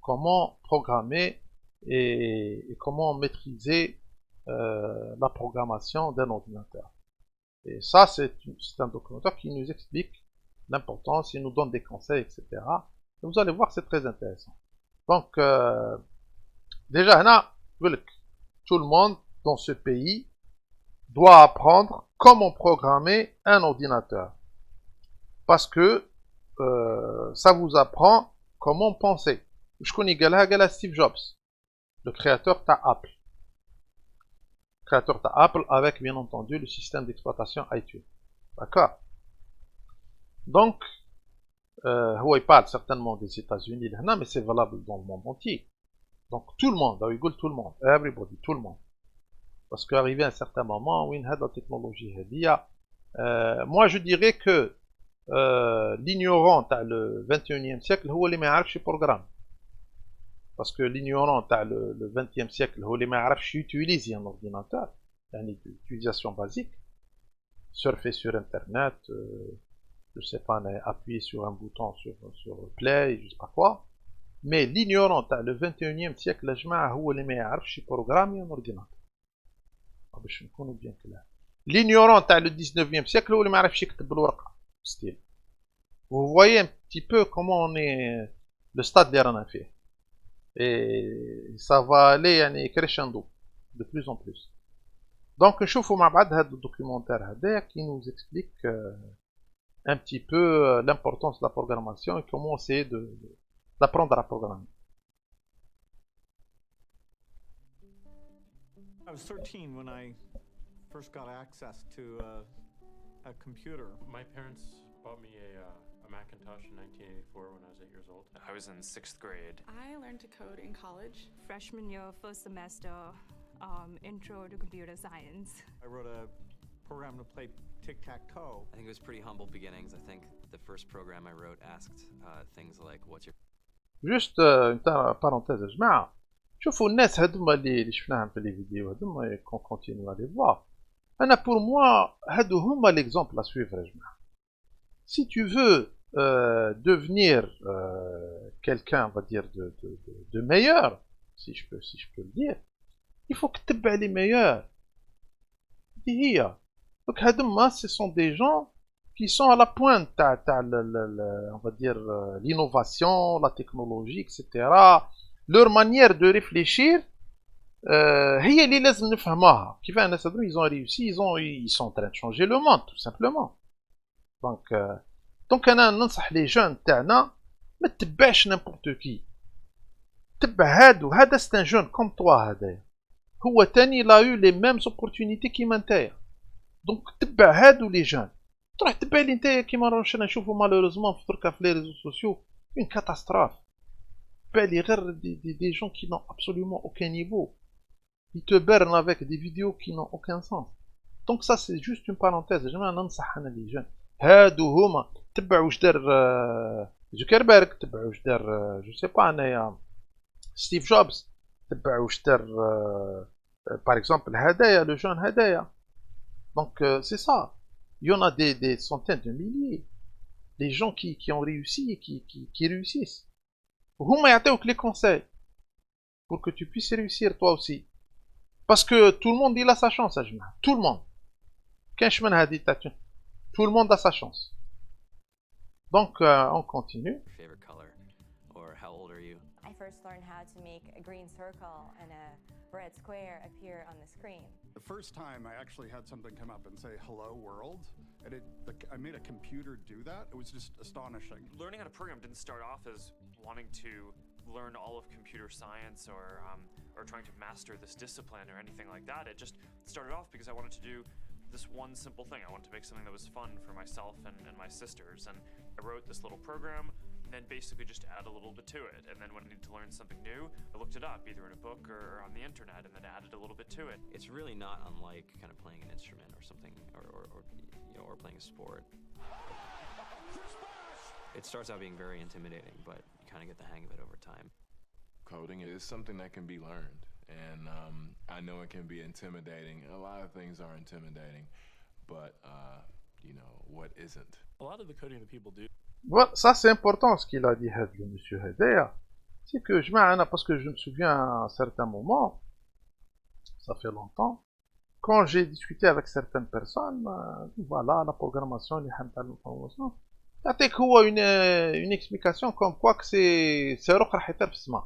Comment programmer et comment maîtriser la programmation d'un ordinateur. Et ça, c'est un documentaire qui nous explique l'importance, il nous donne des conseils, etc. Et vous allez voir, c'est très intéressant. Donc, déjà, tout le monde dans ce pays doit apprendre comment programmer un ordinateur. Parce que ça vous apprend comment penser. Je connais Steve Jobs, le créateur d'Apple. Créateur d'Apple avec, bien entendu, le système d'exploitation iTunes. D'accord? Donc, il parle certainement des États-Unis, mais c'est valable dans le monde entier. Donc, tout le monde, tout le monde, everybody, tout le monde. Parce qu'arrivé à un certain moment, où il y a la technologie, moi je dirais que l'ignorant le 21e siècle, c'est lui qui ne programme. Parce que l'ignorant le 20e siècle, c'est lui qui utilise un ordinateur, une utilisation basique, surfer sur Internet, je sais pas, appuyer sur un bouton sur Play, je sais pas quoi. Mais l'ignorant le 21e siècle, c'est lui qui programme un ordinateur. باش نكونوا bien clair. l'ignorant تاع le 19e siècle هو اللي ما يعرفش يكتب بالورقه ستيل. Vous voyez un petit peu comment on est le stade اللي رانا فيه. Et ça va aller يعني crescendo de plus en plus. Donc نشوفوا مع بعض هذا الدوكيومنتير هذا qui nous explique un petit peu l'importance de la programmation et comment essayer d'apprendre à programmer. I was 13 when I first got access to a computer. My parents bought me a Macintosh in 1984 when I was 8 years old. I was in 6th grade. I learned to code in college. Freshman year, first semester, intro to computer science. I wrote a program to play tic-tac-toe. I think it was pretty humble beginnings. I think the first program I wrote asked things like, what's your... Juste une parenthèse يا جماعة. شوفوا الناس هذوما اللي شفناهم في لي فيديو هذوما كون كونتينيو علي فوا. أنا pour moi هادو هما l'exemple à suivre يا جماعة. Si tu veux devenir quelqu'un, on va dire, de meilleur, si je peux le dire, il faut que tu تبع les meilleurs. هي. Donc هادوما ce sont des gens qui sont à la pointe on va dire l'innovation, la technologie, etc. Leur manière de réfléchir هي اللي لازم نفهمها. كيف الناس هذوما ils ont réussi, ils sont en train de changer le monde tout simplement. Donc انا ننصح لي جون تاعنا ما تتبعش n'importe qui. تبع هذا c'est un jeune comme toi هذايا. هو تاني il a eu les mêmes opportunités كيما نتايا. Donc تبع هادو لي جون. تروح تبع لي نتايا كيما رانا نشوفوا مالوريزمون في دركا في لي ريزو سوسيو une catastrophe. تبع لي غير des gens qui n'ont absolument aucun niveau. Ils te bernent avec des vidéos qui n'ont aucun sens. Donc ça c'est juste une parenthèse. جماعة ننصح أنا لي جون. هادو هما تبعوا واش دار زوكربيرغ، تبعوا واش دار جو سي با انايا ستيف جوبز، تبعوا واش دار باغ اكزومبل هدايا لو جون هدايا. دونك سي سا يون ا دي سونتين دو ميليي لي جون كي اون ريوسي كي réussissent وهما يعطيوك لي كونساي pour que tu puisses réussir toi aussi parce que tout le monde il a sa chance يا جماعة. tout le monde كاينش من هادي تاع tout le monde a sa chance. Donc, on continue. Favorite color, or how old are you? I first learned how to make a green circle and a red square appear on the screen. The first time I actually had something come up and say, hello world, and I made a computer do that. It was just astonishing. Learning how to program didn't start off as wanting to learn all of computer science or trying to master this discipline or anything like that. It just started off because I wanted to do this one simple thing. I wanted to make something that was fun for myself and my sisters, and I wrote this little program and then basically just add a little bit to it. And then when I needed to learn something new, I looked it up either in a book or on the internet and then added a little bit to it. It's really not unlike kind of playing an instrument or something, or playing a sport. It starts out being very intimidating, but you kind of get the hang of it over time. Coding is something that can be learned. And I know it can be intimidating. A lot of things are intimidating, but what isn't? A lot of the coding that people do. Voilà, ça c'est important ce qu'il a dit le monsieur Hedaya. C'est que je m'en parce que je me souviens à un certain moment, ça fait longtemps, quand j'ai discuté avec certaines personnes, voilà la programmation, les programmation, il y a une explication comme quoi que c'est روح راح يطير في السماء.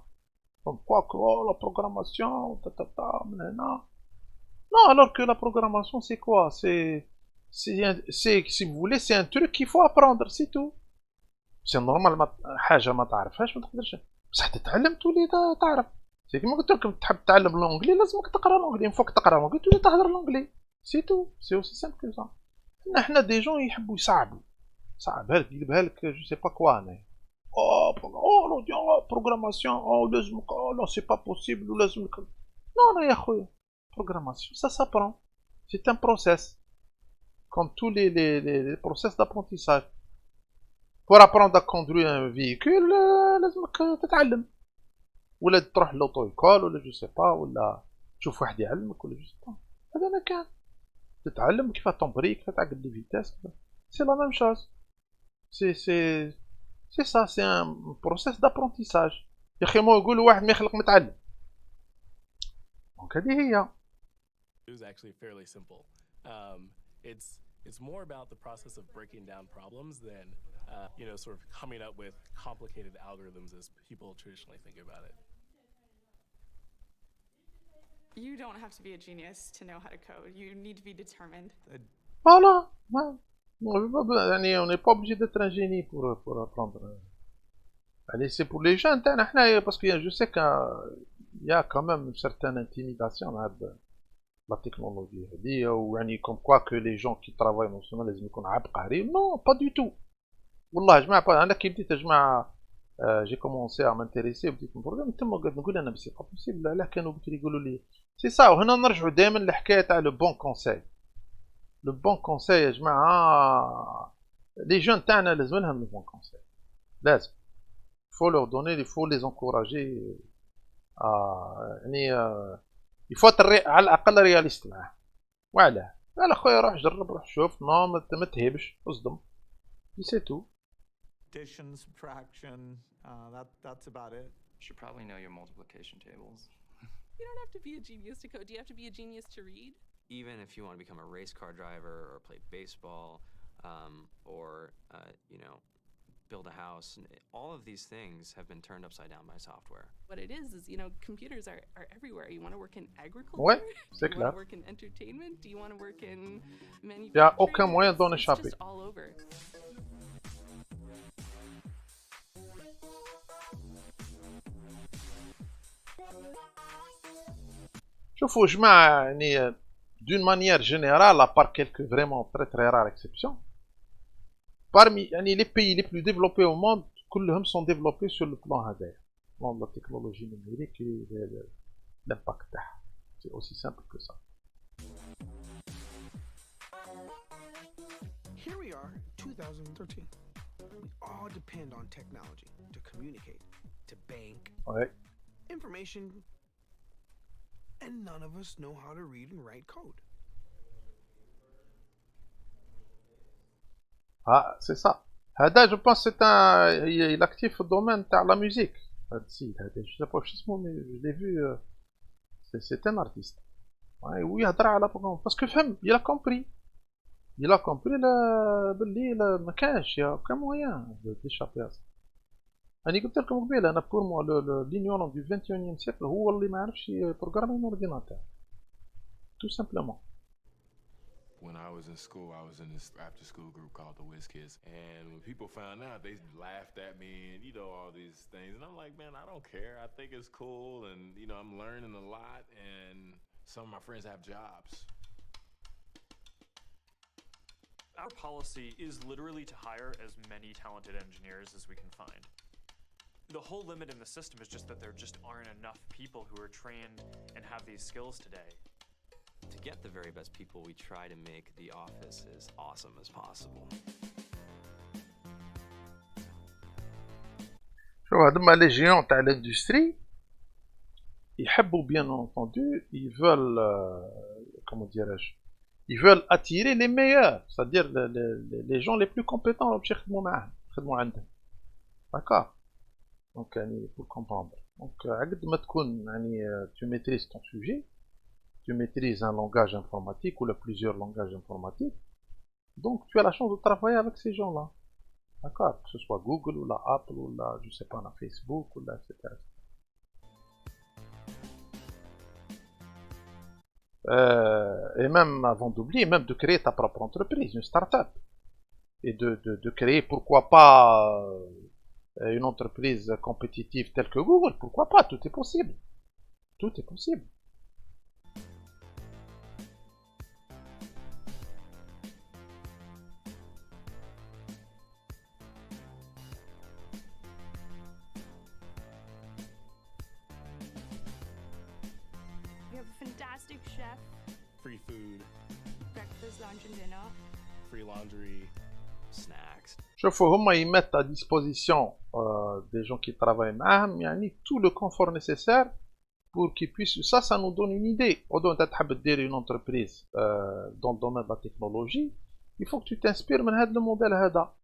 Comme quoi que la programmation, non, alors que la programmation c'est quoi? Si vous voulez, c'est un truc qu'il faut apprendre, c'est tout. C'est normal حاجة ما تعرفهاش ما تقدرش بصح تتعلم تولي تعرف. سي كيما قلت لكم تحب تتعلم لونجلي لازمك تقرا لونجلي، فوق تقرا لونجلي تولي تهضر لونجلي، سي تو، سي اوسي سامبل كو سا. حنا دي جون يحبوا يصعبوا، صعبها لك يقلبها لك جو سي با كوا انايا. programmation, là c'est pas possible, non يا خويا, programmation ça s'apprend, c'est un process comme tous les process d'apprentissage. Pour apprendre à conduire un véhicule لازمك تتعلم ولا تروح لوطو ايكول ولا جو سي با ولا تشوف واحد يعلمك ولا جو سي با. هذا ما كان تتعلم كيف تمبريك كيف تعقد لي فيتاس, c'est la même chose. C'est ça, c'est un process d'apprentissage. يا اخي ما يقولوا واحد ما يخلق متعلم. دونك هذه هي. It was actually fairly simple. It's more about the process of breaking down problems than sort of coming up with complicated algorithms as people traditionally think about it. You don't have to be a genius to know how to code. You need to be determined. Voilà. يعني on n'est pas obligé d'être un génie pour apprendre. Allez, c'est pour les jeunes, parce que je sais qu'il y a quand même une certaine intimidation dans la technologie. يعني comme quoi que les gens qui travaillent dans ce domaine لازم يكونوا عبقري. Non, pas du tout. والله جماعة أنا كي بديت جماعة j'ai commencé à m'intéresser وبديت نبروغرام تما قعدت نقول أنا سي با بوسيبل. علاه كانوا بكري يقولوا لي سي سا. وهنا نرجعوا دائما للحكاية تاع لو بون كونساي. لو بون كونساي يا جماعة لي جون تاعنا لازم لهم لو بون كونساي. لازم. faut leur donner, il faut les encourager يعني il faut être على الأقل رياليست معاه. وعلاه؟ قال أخويا روح جرب روح شوف نو ما تهبش اصدم. سي تو. Addition, subtraction, that's about it. You should probably know your multiplication tables. You don't have to be a genius to code. Do you have to be a genius to read? Even if you want to become a race car driver or play baseball, or build a house, and all of these things have been turned upside down by software. What it is, computers are everywhere. You want to work in agriculture? Ouais, c'est clair. You want to work in entertainment? Do you want to work in manufacturing? Il n'y a aucun moyen d'en échapper. It's just all over. شوفوا جماعة يعني d'une manière générale, à part quelques vraiment très très rares exceptions, parmi les pays les plus développés au monde, كلهم sont développés sur le plan هذايا, plan de la technologie numérique et l'impact تاعها. C'est aussi simple que ça. Here we are, 2013. We all depend on technology to communicate, to bank, ouais. Information, and none of us know how to read and write code. Ah, c'est ça. هذا je pense c'est il est actif في الdomaine تاع la musique. هذا السيد هذا je sais pas اسمه mais je l'ai vu c'est un artiste. ويهضر على programme parce que فهم il a compris. Il a compris باللي ما كانش aucun moyen d'échapper à ça. أنا قلت لكم قبيله أنا pour moi l'ignorant du 21e siècle هو اللي ما عرفش يبروغرامي ordinateur. Tout simplement. When I was in school, I was in this after-school group called the Whiz Kids, and when people found out, they laughed at me and all these things. And I'm like, man, I don't care. I think it's cool, and I'm learning a lot, and some of my friends have jobs. Our policy is literally to hire as many talented engineers as we can find. The whole limit in the system is just that there just aren't enough people who are trained and have these skills today. To get the very best people, we try to make the office as awesome as possible. شو هذوما لي جيون تاع l'industrie يحبوا bien entendu, ils veulent comment dirais-je, ils veulent attirer les meilleurs, c'est-à-dire les gens les plus compétents باش يخدموا معاهم, يخدموا عندهم. D'accord. Donc pour comprendre. Donc عقد ما تكون tu maîtrises ton sujet, tu maîtrises un langage informatique ou plusieurs langages informatiques, donc tu as la chance de travailler avec ces gens-là. D'accord, que ce soit Google ou la Apple ou la, je sais pas, la Facebook ou la, etc. Et même avant d'oublier, même de créer ta propre entreprise, une start-up. Et de créer, pourquoi pas, une entreprise compétitive telle que Google, pourquoi pas, tout est possible. Tout est possible. Fantastic chef. Free food. Breakfast, lunch and dinner. Free laundry. Snacks. شوفوا هما يمت à disposition des gens qui travaillent معاهم يعني tout le confort nécessaire pour qu'ils puissent, ça nous donne une idée. Au-delà de تحب دير une entreprise dans le domaine de la technologie, il faut que tu t'inspires من هذا الموديل هذا.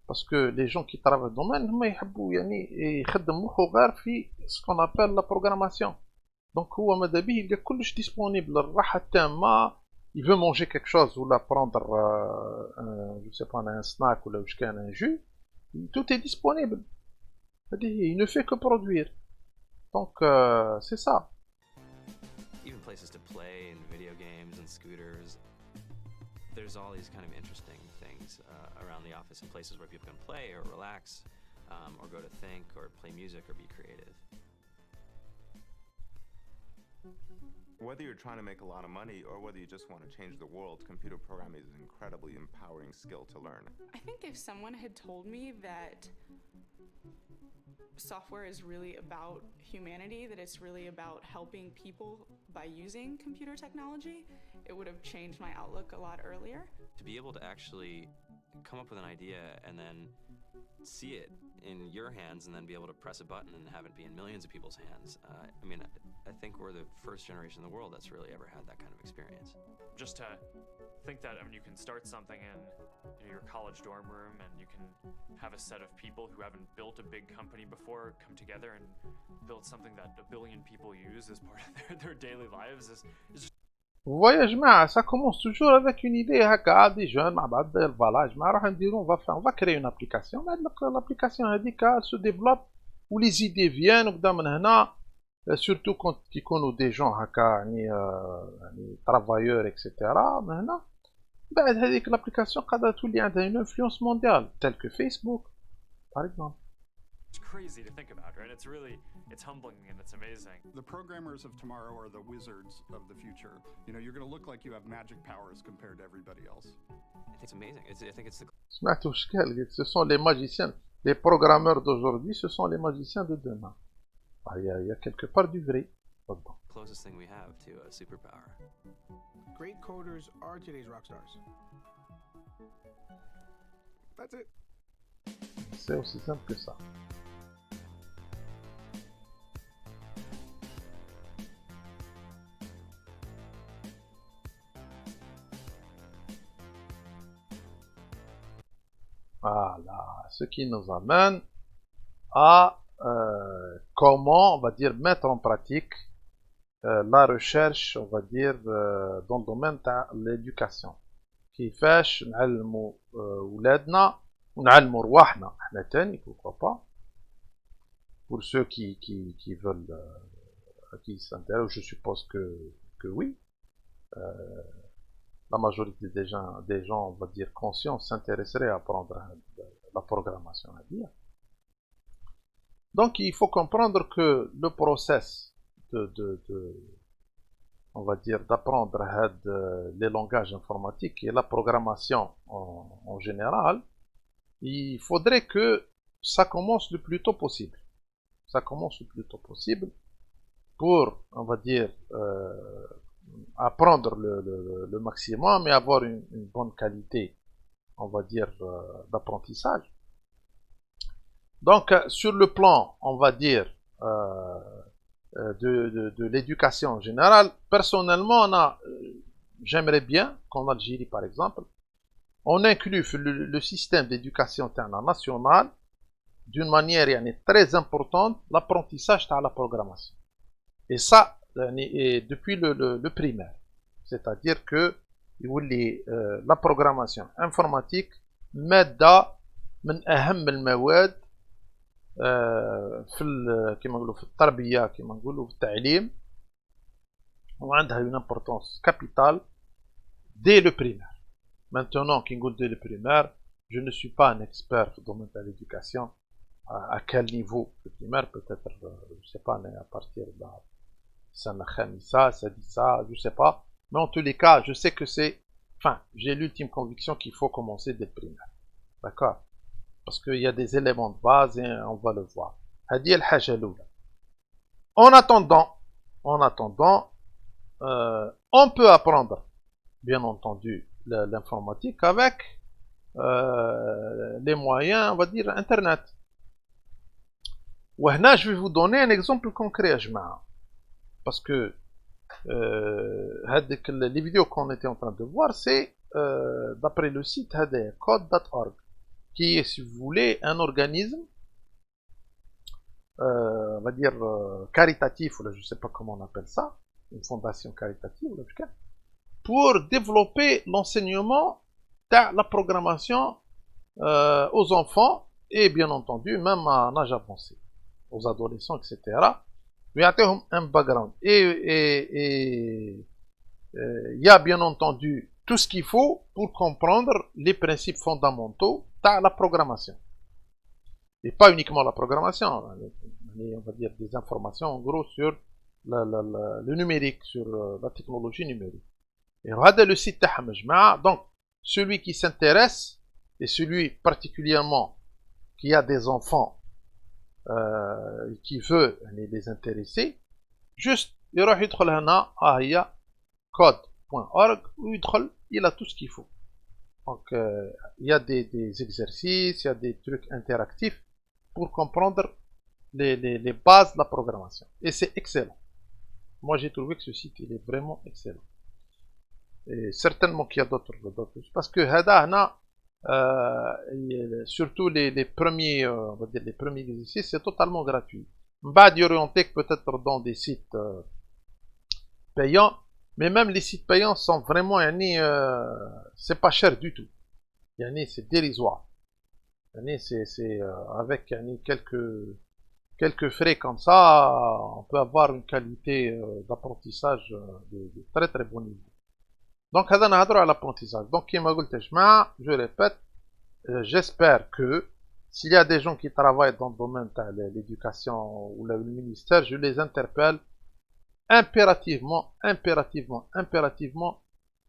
Parce que les gens qui travaillent dans le domaine هما يحبوا يعني يخدم مخه غير في ce qu'on appelle la programmation. دونك هو ماذا بيه يلقى كلش ديسپونيبل الراحه التامه il veut manger quelque chose ou là prendre, je sais pas, un snack ou là, un jus, tout est disponible. C'est-à-dire, il ne fait que produire. Donc, c'est ça. Even places to play and video games and scooters. There's all these kind of interesting things around the office and places where people can play or relax or go to think or play music or be creative. Whether you're trying to make a lot of money or whether you just want to change the world, computer programming is an incredibly empowering skill to learn. I think if someone had told me that software is really about humanity, that it's really about helping people by using computer technology, it would have changed my outlook a lot earlier. To be able to actually come up with an idea and then see it in your hands and then be able to press a button and have it be in millions of people's hands. I mean, I think we're the first generation in the world that's really ever had that kind of experience. Just to think that, I mean, you can start something in your college dorm room and you can have a set of people who haven't built a big company before come together and build something that 1 billion people use as part of their daily lives is just... Vous voyez, يا جماعة, ça commence toujours avec une idée هكا, des jeunes مع بعض, voilà, جماعة راح نديرو, on va créer une application, l'application هذيك se développe, où les idées viennent, وكدا من هنا, surtout quand يكونوا des gens هكا, يعني travailleurs, etc. من هنا, بعد هذيك l'application قادرة تولي عندها une influence mondiale, telle que Facebook, par exemple. It's crazy to think about, right? It's humbling and it's amazing. The programmers of tomorrow are the wizards of the future. You know, you're going to look like you have magic powers compared to everybody else. I think it's amazing. I think it's the... سمعتوا واش قال؟ ce sont les magiciens, les programmeurs d'aujourd'hui, ce sont les magiciens de demain. Il y a quelque part du vrai là-dedans. Closest thing we have to a superpower. Great coders are today's rock stars. That's it. C'est aussi simple que ça. Voilà, ce qui nous amène à comment, on va dire, mettre en pratique la recherche, on va dire, dans le domaine de l'éducation. كيفاش نعلموا ولادنا ونعلموا رواحنا احنا تاني, pourquoi pas, pour ceux qui veulent, qui s'intéressent, je suppose que oui. La majorité des gens, on va dire, conscients, s'intéresseraient à apprendre la programmation à dire. Donc, il faut comprendre que le process on va dire, d'apprendre les langages informatiques et la programmation en général, il faudrait que ça commence le plus tôt possible. Ça commence le plus tôt possible pour, on va dire, apprendre le maximum et avoir une bonne qualité, on va dire, d'apprentissage. Donc, sur le plan, on va dire, de l'éducation en général, personnellement, j'aimerais bien qu'en Algérie, par exemple, on inclut le système d'éducation internationale d'une manière très importante l'apprentissage de la programmation. Et ça, depuis le primaire. C'est-à-dire que la programmation informatique مادة من أهم المواد كما نقولوا في التربية, كما نقولوا في التعليم, وعندها une importance capitale dès le primaire. Maintenant, qui نقول dès le primaire, je ne suis pas un expert dans le domaine de l'éducation. À quel niveau le primaire, peut-être, je ne sais pas, mais à partir de Sana Khamisa, Sadissa, je ne sais pas. Mais en tous les cas, je sais que c'est, enfin, j'ai l'ultime conviction qu'il faut commencer dès le primaire. D'accord? Parce qu'il y a des éléments de base et on va le voir. Hadi al-haja l'oula. En attendant, on peut apprendre, bien entendu, l'informatique avec les moyens, on va dire, Internet. وهنا je vais vous donner un exemple concret يا جماعة. Parce que les vidéos qu'on était en train de voir, c'est d'après le site code.org, qui est, si vous voulez, un organisme, on va dire, caritatif, ou là, je ne sais pas comment on appelle ça, une fondation caritative, ou là, pour développer l'enseignement de la programmation aux enfants et bien entendu même à un âge avancé, aux adolescents, etc. ويعطيهم un background. Et il y a bien entendu tout ce qu'il faut pour comprendre les principes fondamentaux de la programmation. Et pas uniquement la programmation, on va dire des informations en gros sur le numérique, sur la technologie numérique. Et هذا le site تاعهم جماعة. Donc celui qui s'intéresse et celui particulièrement qui a des enfants qui veut les intéresser, juste يروح يدخل هنا هي code.org ويدخل il a tout ce qu'il faut. Donc il y a des exercices, il y a des trucs interactifs pour comprendre les bases de la programmation. Et c'est excellent. Moi j'ai trouvé que ce site il est vraiment excellent. Et certainement qu'il y a d'autres parce que هذا surtout les premiers on va dire les premiers exercices c'est totalement gratuit. بعد يorienté peut-être dans des sites payants, mais même les sites payants sont vraiment c'est pas cher du tout. C'est dérisoire. C'est avec quelques frais comme ça, on peut avoir une qualité d'apprentissage de très très bon niveau. Donc, هذا نهضروا على l'apprentissage. Donc, كما قلت يا جماعة, je répète, j'espère que s'il y a des gens qui travaillent dans le domaine de l'éducation ou le ministère, je les interpelle impérativement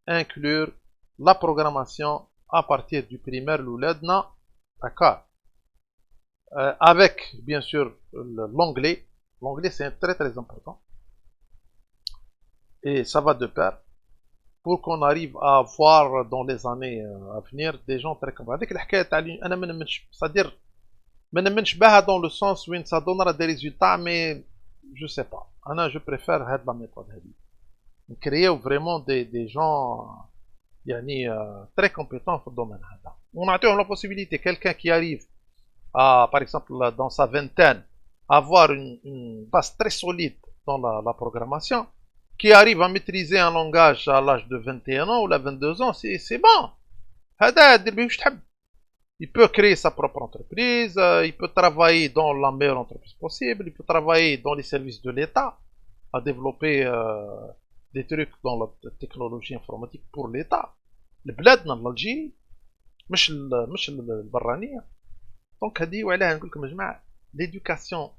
inclure la programmation à partir du primaire l'ouledna, d'accord, avec bien sûr l'anglais. L'anglais c'est très très important et ça va de pair pour qu'on arrive à voir dans les années à venir des gens très compétents. هذيك الحكايه تاع انا ما نمنش c'est-à-dire ما نمنش بها dans le sens où ça donnera des résultats, mais je sais pas. Je préfère هاد la méthode هذه. Créer vraiment des gens très compétents dans le domaine هذا. On a la possibilité quelqu'un qui arrive à, par exemple dans sa vingtaine, avoir une base très solide dans la programmation, qui arrive à maîtriser un langage à l'âge de 21 ans ou à 22 ans, c'est bon. Il peut créer sa propre entreprise, il peut travailler dans la meilleure entreprise possible, il peut travailler dans les services de l'État, à développer des trucs dans la technologie informatique pour l'État. بلادنا الجيري مش البرانية. دونك هذه وعليها نقول لكم يا جماعة l'éducation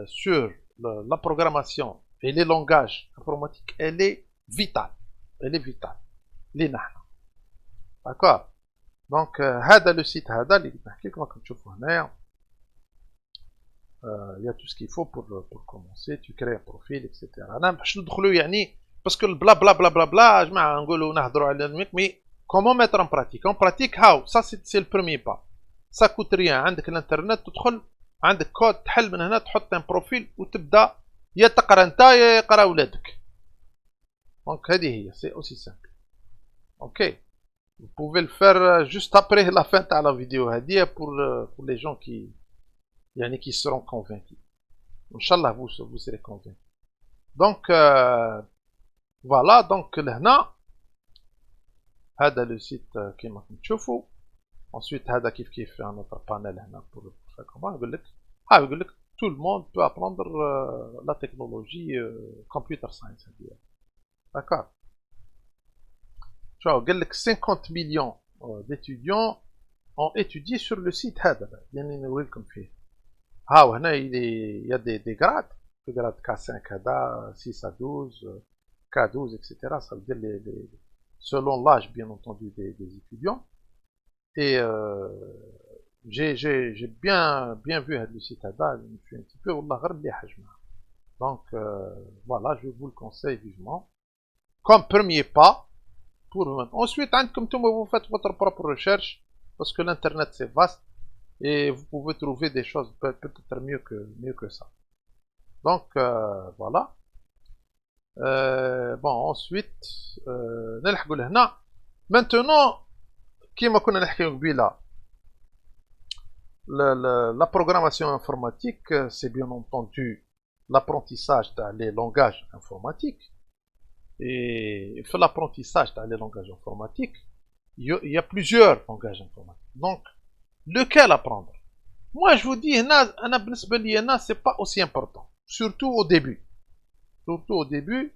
sur la programmation et les langages informatiques, elle est vitale. لينا حنا. D'accord. Donc هذا le site هذا اللي نحكي لكم راكم تشوفوا هنايا. Il y a tout ce qu'il faut pour commencer. Tu crées un profil, etc. أنا باش ندخلوا parce que le blablabla, je mais comment mettre en pratique? En pratique, how? Ça, c'est le premier pas. Ça coûte rien. عندك الانترنت تدخل عندك كود تحل من هنا تحط un profil وتبدا يا تقرا انت يا يقرا ولادك. Donc هذه هي, c'est aussi simple. Ok. Vous pouvez le faire juste après la fin de la vidéo هذه pour les gens qui seront convaincus. Inch'Allah, vous serez convaincus. Donc voilà, donc لهنا هذا le site كيما راكم تشوفوا. Ensuite هذا كيف un autre panel هنا pour faire comment يقول لك tout le monde peut apprendre la technologie computer science. D'accord. شوف قال لك 50 millions d'étudiants ont étudié sur le site هذا. يعني نوريلكم فيه. هنا il y a des grades. Le grade K5 هذا 6 à 12 K12, etc. Ça veut dire selon l'âge, bien entendu, des étudiants. Et j'ai bien vu le site هذا. Je suis un petit peu والله غير مليح يا جماعة. Donc voilà, je vous le conseille vivement. Comme premier pas pour vous. Ensuite, vous faites votre propre recherche parce que l'internet c'est vaste et vous pouvez trouver des choses peut-être mieux que ça. Donc voilà. Bon, ensuite نلحقوا لهنا. Maintenant كيما كنا نحكيو قبيله la programmation informatique, c'est bien entendu l'apprentissage des langages informatiques, Et pour l'apprentissage dans les langages informatiques, il y a plusieurs langages informatiques. Donc, lequel apprendre? Moi, je vous dis, c'est pas aussi important. Surtout au début. Surtout au début,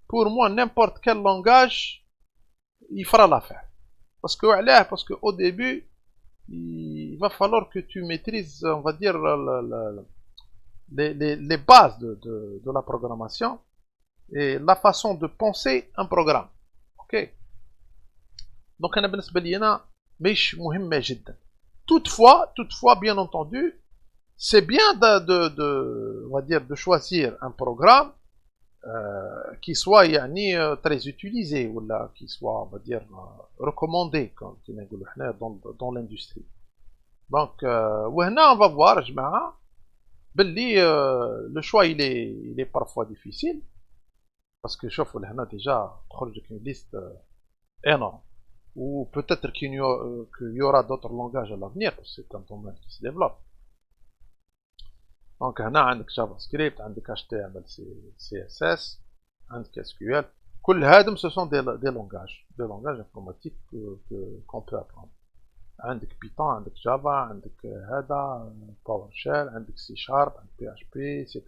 pour moi, n'importe quel langage, il fera l'affaire. Parce que au début, il va falloir que tu maîtrises, on va dire, les bases de la programmation et la façon de penser un programme. Ok? Donc, أنا بالنسبة لي أنا مش مهمة جدا. Toutefois, bien entendu, c'est bien on va dire, de choisir un programme qui soit très utilisé ou là, qui soit, on va dire, recommandé dans l'industrie. Donc, on va voir, le choix il est parfois difficile parce que je vois déjà une liste énorme. Ou peut-être qu'il y aura d'autres langages à l'avenir, parce que c'est un domaine qui se développe. Donc, on a JavaScript, on a HTML, CSS, on a SQL. Ce sont des langages informatiques qu'on peut apprendre. On a Python, on a Java, on a PowerShell, on a C#, on a PHP, C++,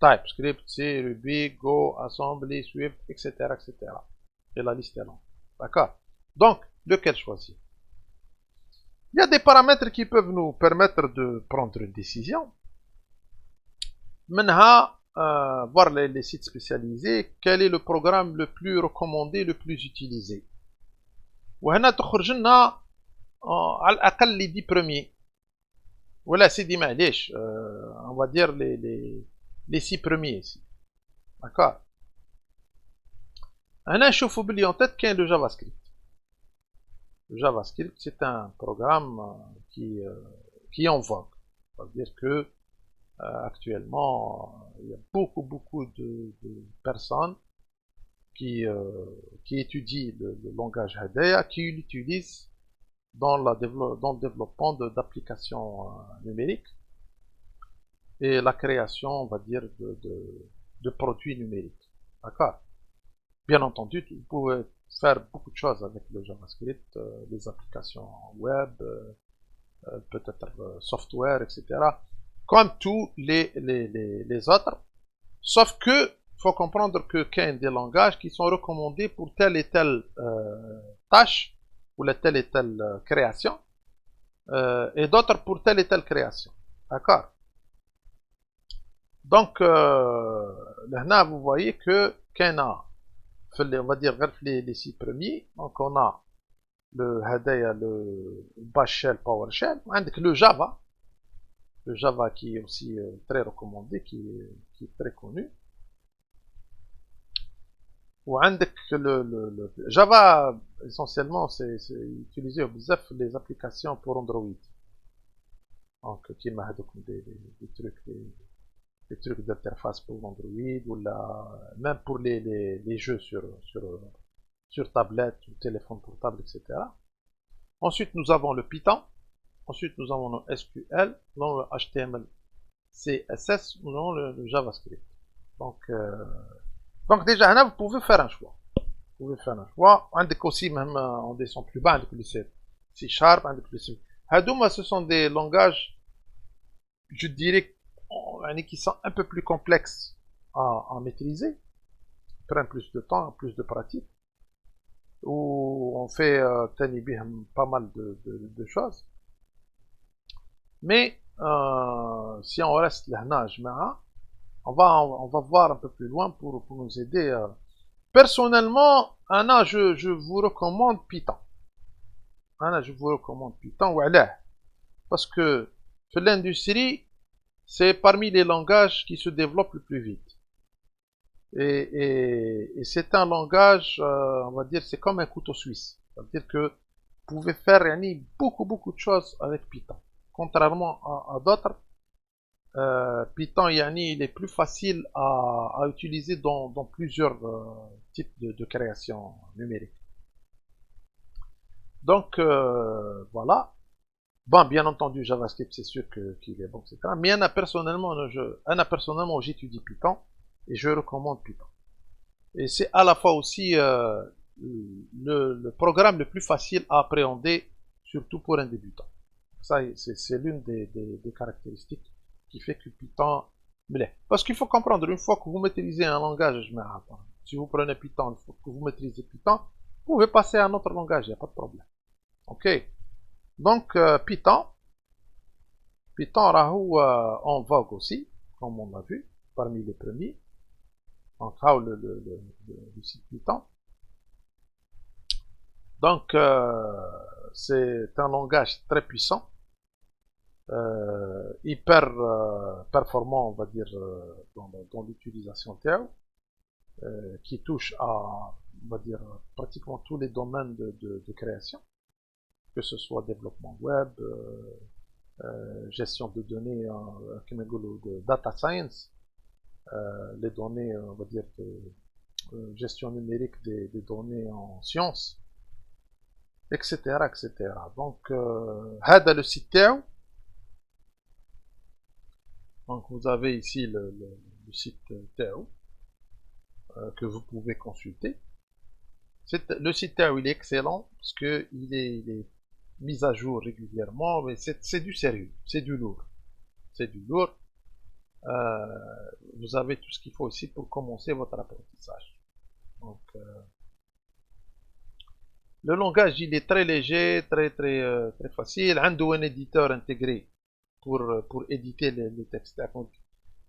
TypeScript, C, Ruby, Go, Assembly, Swift, etc., etc. Et la liste est longue. D'accord? Donc, lequel choisir? Il y a des paramètres qui peuvent nous permettre de prendre une décision. Maintenant, voir les sites spécialisés, quel est le programme le plus recommandé, le plus utilisé. وهنا تخرج لنا على الأقل les 10 premiers. Voilà, c'est dit معليش, on va dire les 6 premiers ici. D'accord? أنا نشوفوا بلي en tête كاين le JavaScript. Le JavaScript, c'est un programme qui est en vogue. C'est-à-dire que actuellement, il y a beaucoup de personnes qui étudient le langage Hedaya, qui l'utilisent dans le développement d'applications numériques et la création, on va dire, de produits numériques. D'accord? Bien entendu, vous pouvez faire beaucoup de choses avec le JavaScript, les applications web, peut-être software, etc. Comme tous les autres. Sauf que, il faut comprendre qu'il y a des langages qui sont recommandés pour telle et telle tâche, ou telle et telle création, et d'autres pour telle et telle création. D'accord? Donc, là, vous voyez que qu'il y a on va dire les 6 premiers. Donc on a le Hedaya, le Bash Shell, PowerShell, avec le Java qui est aussi très recommandé, qui est très connu. Ou avec le Java, essentiellement, c'est utilisé au BZF les applications pour Android. Donc qui m'a des trucs d'interface pour Android ou même pour les jeux sur tablette ou téléphone portable, etc. Ensuite, nous avons le Python. Ensuite, nous avons le SQL, nous avons le HTML, CSS, nous avons le JavaScript. Donc déjà, là, vous pouvez faire un choix. Vous pouvez faire un choix. On a aussi, même en descend plus bas, on a le C#, ce sont des langages, je dirais, qui sont un peu plus complexes à maîtriser, prennent plus de temps, plus de pratique, où on fait pas mal de choses. Mais si on reste là, on va voir un peu plus loin pour nous aider. Personnellement, je vous recommande Python. Je vous recommande Python, parce que dans l'industrie, c'est parmi les langages qui se développent le plus vite. Et c'est un langage, on va dire, c'est comme un couteau suisse. C'est-à-dire que vous pouvez faire beaucoup de choses avec Python. Contrairement à d'autres, Python, il est plus facile à utiliser dans plusieurs types de création numérique. Donc, voilà. Bon, bien entendu, JavaScript, c'est sûr qu'il est bon, etc. Mais personnellement, j'étudie Python et je recommande Python. Et c'est à la fois aussi le programme le plus facile à appréhender, surtout pour un débutant. Ça, c'est l'une des caractéristiques qui fait que Python me l'est. Parce qu'il faut comprendre, une fois que vous maîtrisez un langage, si vous prenez Python, une fois que vous maîtrisez Python, vous pouvez passer à un autre langage, il n'y a pas de problème. Ok. Donc, Python rahou en vogue aussi, comme on l'a vu, parmi les premiers. Donc, le site Python. Donc, c'est un langage très puissant, hyper performant, on va dire, dans l'utilisation TEO, qui touche à, on va dire, pratiquement tous les domaines de création, que ce soit développement web, gestion de données, de data science, les données, on va dire, de gestion numérique des données en sciences, etc. etc. Donc, هذا le site TEO. Donc, vous avez ici le site TEO que vous pouvez consulter. Le site TEO, il est excellent parce qu'il est mis à jour régulièrement, mais c'est du sérieux, c'est du lourd. C'est du lourd. Vous avez tout ce qu'il faut ici pour commencer votre apprentissage. Donc, le langage, il est très léger, très facile. Il y a un éditeur intégré pour éditer les textes. Donc,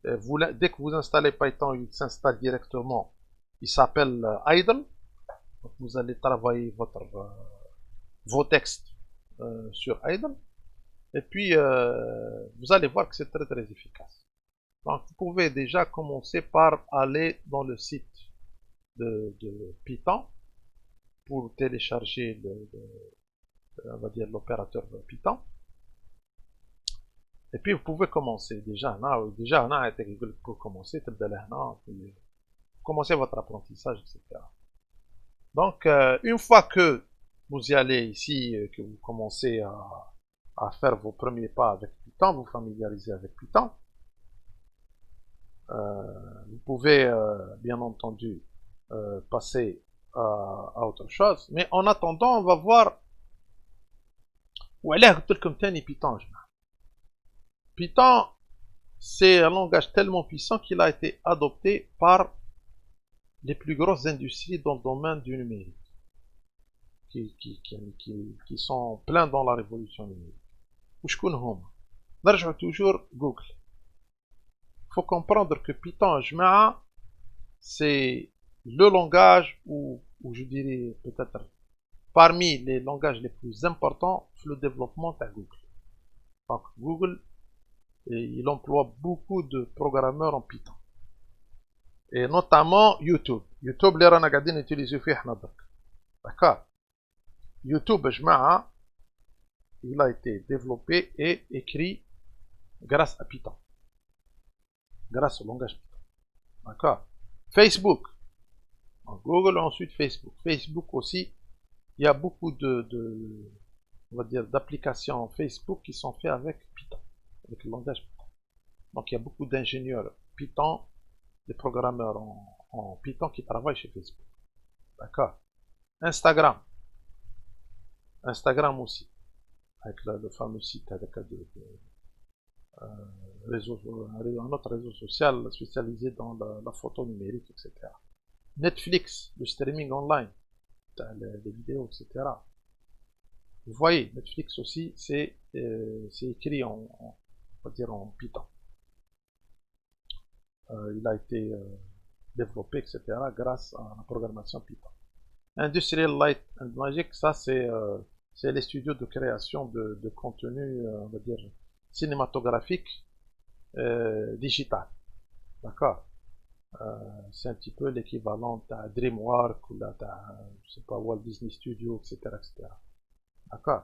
dès que vous installez Python, il s'installe directement. Il s'appelle Idle. Donc, vous allez travailler vos textes sur Idle. Et puis, vous allez voir que c'est très efficace. Donc, vous pouvez déjà commencer par aller dans le site de Python pour télécharger on va dire l'opérateur Python. Et puis, vous pouvez commencer déjà. Pour commencer, commencez votre apprentissage, etc. Donc, une fois que vous y allez ici, que vous commencez à faire vos premiers pas avec Python, vous familiarisez avec Python, vous pouvez, bien entendu, passer à autre chose. Mais en attendant, on va voir Python. Python, c'est un langage tellement puissant qu'il a été adopté par les plus grosses industries dans le domaine du numérique, qui sont pleins dans la révolution numérique. Toujours Google. Il faut comprendre que Python, c'est le langage où je dirais peut-être parmi les langages les plus importants pour le développement de Google. Donc Google, il emploie beaucoup de programmeurs en Python. Et notamment YouTube. YouTube, les rana قاعدين utiliser فيه احنا درك. D'accord. YouTube, il a été développé et écrit grâce à Python. Grâce au langage Python. D'accord. Facebook. Donc, Google, ensuite Facebook. Facebook aussi, il y a beaucoup on va dire, d'applications Facebook qui sont faites avec Python, avec le langage Python. Donc, il y a beaucoup d'ingénieurs Python, des programmeurs en Python qui travaillent chez Facebook. D'accord. Instagram. Instagram aussi, avec le fameux site avec un autre réseau social spécialisé dans la photo numérique, etc. Netflix, le streaming online, les vidéos, etc. Vous voyez, Netflix aussi, c'est écrit on va dire en Python. Il a été développé, etc. grâce à la programmation Python. Industrial Light and Magic, ça c'est les studios de création de contenu, on va dire, cinématographique digital. D'accord. C'est un petit peu l'équivalent à DreamWorks ou je sais pas, Walt Disney Studios, etc. etc. D'accord.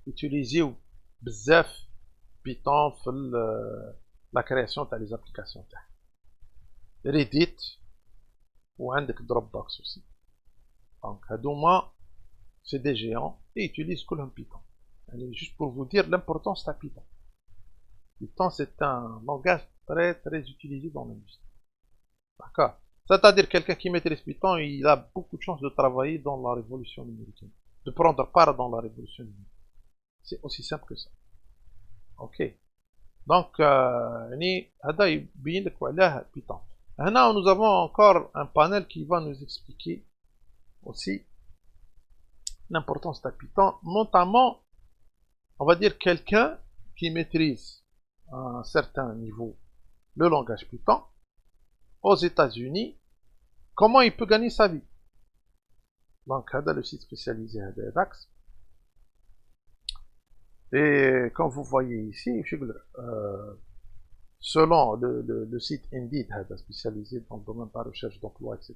Utilisez bzaf Python pour la création des applications. Reddit ou un Dropbox aussi. Donc, Hadouma, c'est des géants et utilisent que le Python. Juste pour vous dire l'importance de Python. Python, c'est un langage très utilisé dans l'industrie. D'accord. C'est-à-dire quelqu'un qui maîtrise Python, il a beaucoup de chances de travailler dans la révolution numérique, de prendre part dans la révolution numérique. C'est aussi simple que ça. Ok. Donc, هذا يبين لك علاه Python. Maintenant, nous avons encore un panel qui va nous expliquer aussi l'importance de Python, notamment, on va dire, quelqu'un qui maîtrise à un certain niveau le langage Python aux États-Unis, comment il peut gagner sa vie. Donc, c'est le site spécialisé de DAX. Et comme vous voyez ici, selon le site Indeed, spécialisé dans le domaine de la recherche d'emploi, etc.,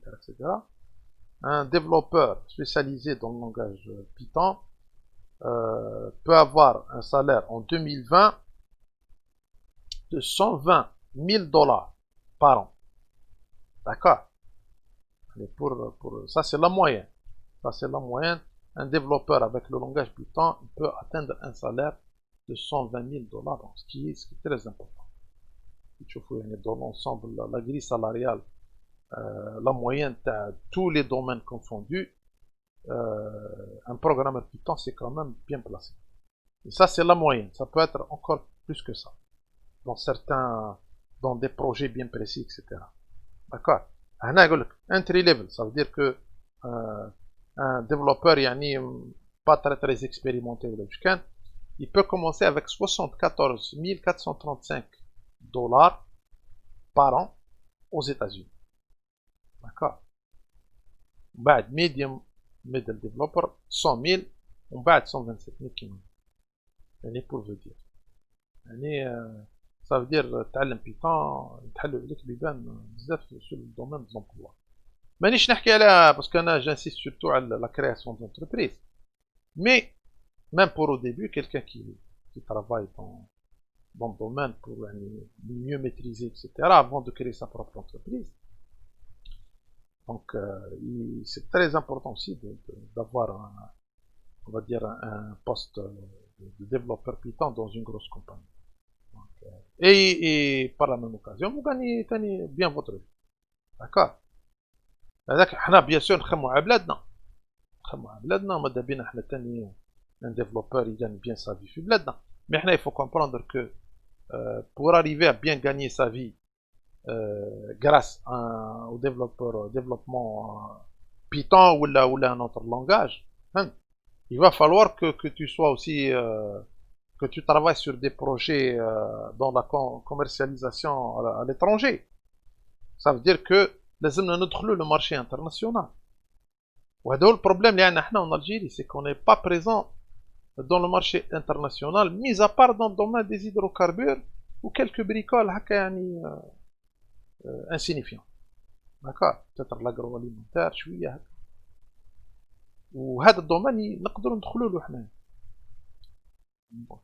un développeur spécialisé dans le langage Python peut avoir un salaire en 2020 de 120 000 $ par an. D'accord? Ça, c'est la moyenne. Ça, c'est la moyenne. Un développeur avec le langage Python peut atteindre un salaire de 120 000 $, ce qui est très important. Dans l'ensemble, la grille salariale, la moyenne de tous les domaines confondus, un programmeur Python, c'est quand même bien placé. Et ça, c'est la moyenne. Ça peut être encore plus que ça. Dans des projets bien précis, etc. D'accord? Entry level, ça veut dire que un développeur pas très expérimenté, il peut commencer avec 74 435 $ par an aux États-Unis. D'accord? Medium middle developer 100 000 ومن بعد 127 000 كيما يعني pour vous dire يعني ça veut dire تعلم بيتون تحل عليك بيبان بزاف في الدومين de l'emploi. مانيش نحكي عليها باسكو انا جانسيست سورتو على la création d'entreprise, mais même pour au début quelqu'un qui travaille dans le domaine pour mieux maîtriser, etc., avant de créer sa propre entreprise. Donc, c'est très important aussi d'avoir, on va dire, un poste de développeur Python dans une grosse compagnie. Donc, et par la même occasion, vous gagnez bien votre vie. D'accord? احنا bien sûr نخمو على بلادنا ماذا بينا احنا تاني un développeur il gagne bien sa vie في بلادنا. Mais il faut comprendre que pour arriver à bien gagner sa vie grâce au développement Python ou un autre langage, il va falloir que tu sois aussi que tu travailles sur des projets dans la commercialisation à l'étranger. Ça veut dire que لازمنا ندخلوا le marché international. وهذا هو البروبليم اللي عندنا احنا en Algérie, c'est qu'on n'est pas présent dans le marché international, mis à part dans le domaine des hydrocarbures ou quelques bricoles insignifiants. D'accord? Peut-être l'agroalimentaire, شوية هكا. وهذا الدومين نقدروا ندخلوا له حنا.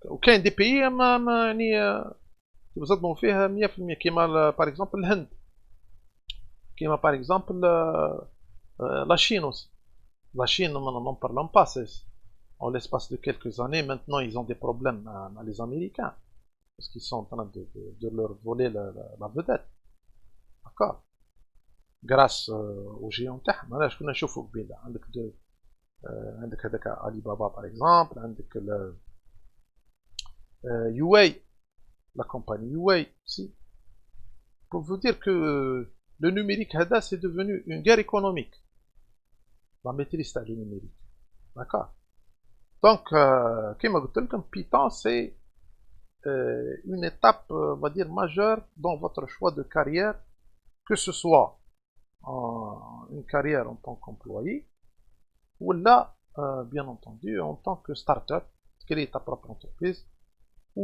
وكاين دي بيي ما يعني تبصدموا فيها 100% كيما باغ اكزومبل الهند. كيما باغ اكزومبل لا Chine aussi. La Chine, on n'en parle pas, en l'espace de quelques années, maintenant ils ont des problèmes les Américains, parce qu'ils sont en train de leur voler la vedette. D'accord? Grâce aux géants تاعهم. أنا شكون نشوفوا قبيلة عندك هذاك علي بابا par exemple, عندك Huawei, la compagnie Huawei aussi. Pour vous dire que le numérique هذا c'est devenu une guerre économique. La maîtrise du numérique. D'accord? Donc, comme je vous l'ai dit, Python, c'est une étape, on va dire, majeure dans votre choix de carrière, que ce soit une carrière en tant qu'employé, ou là, bien entendu, en tant que start-up, créer ta propre entreprise, ou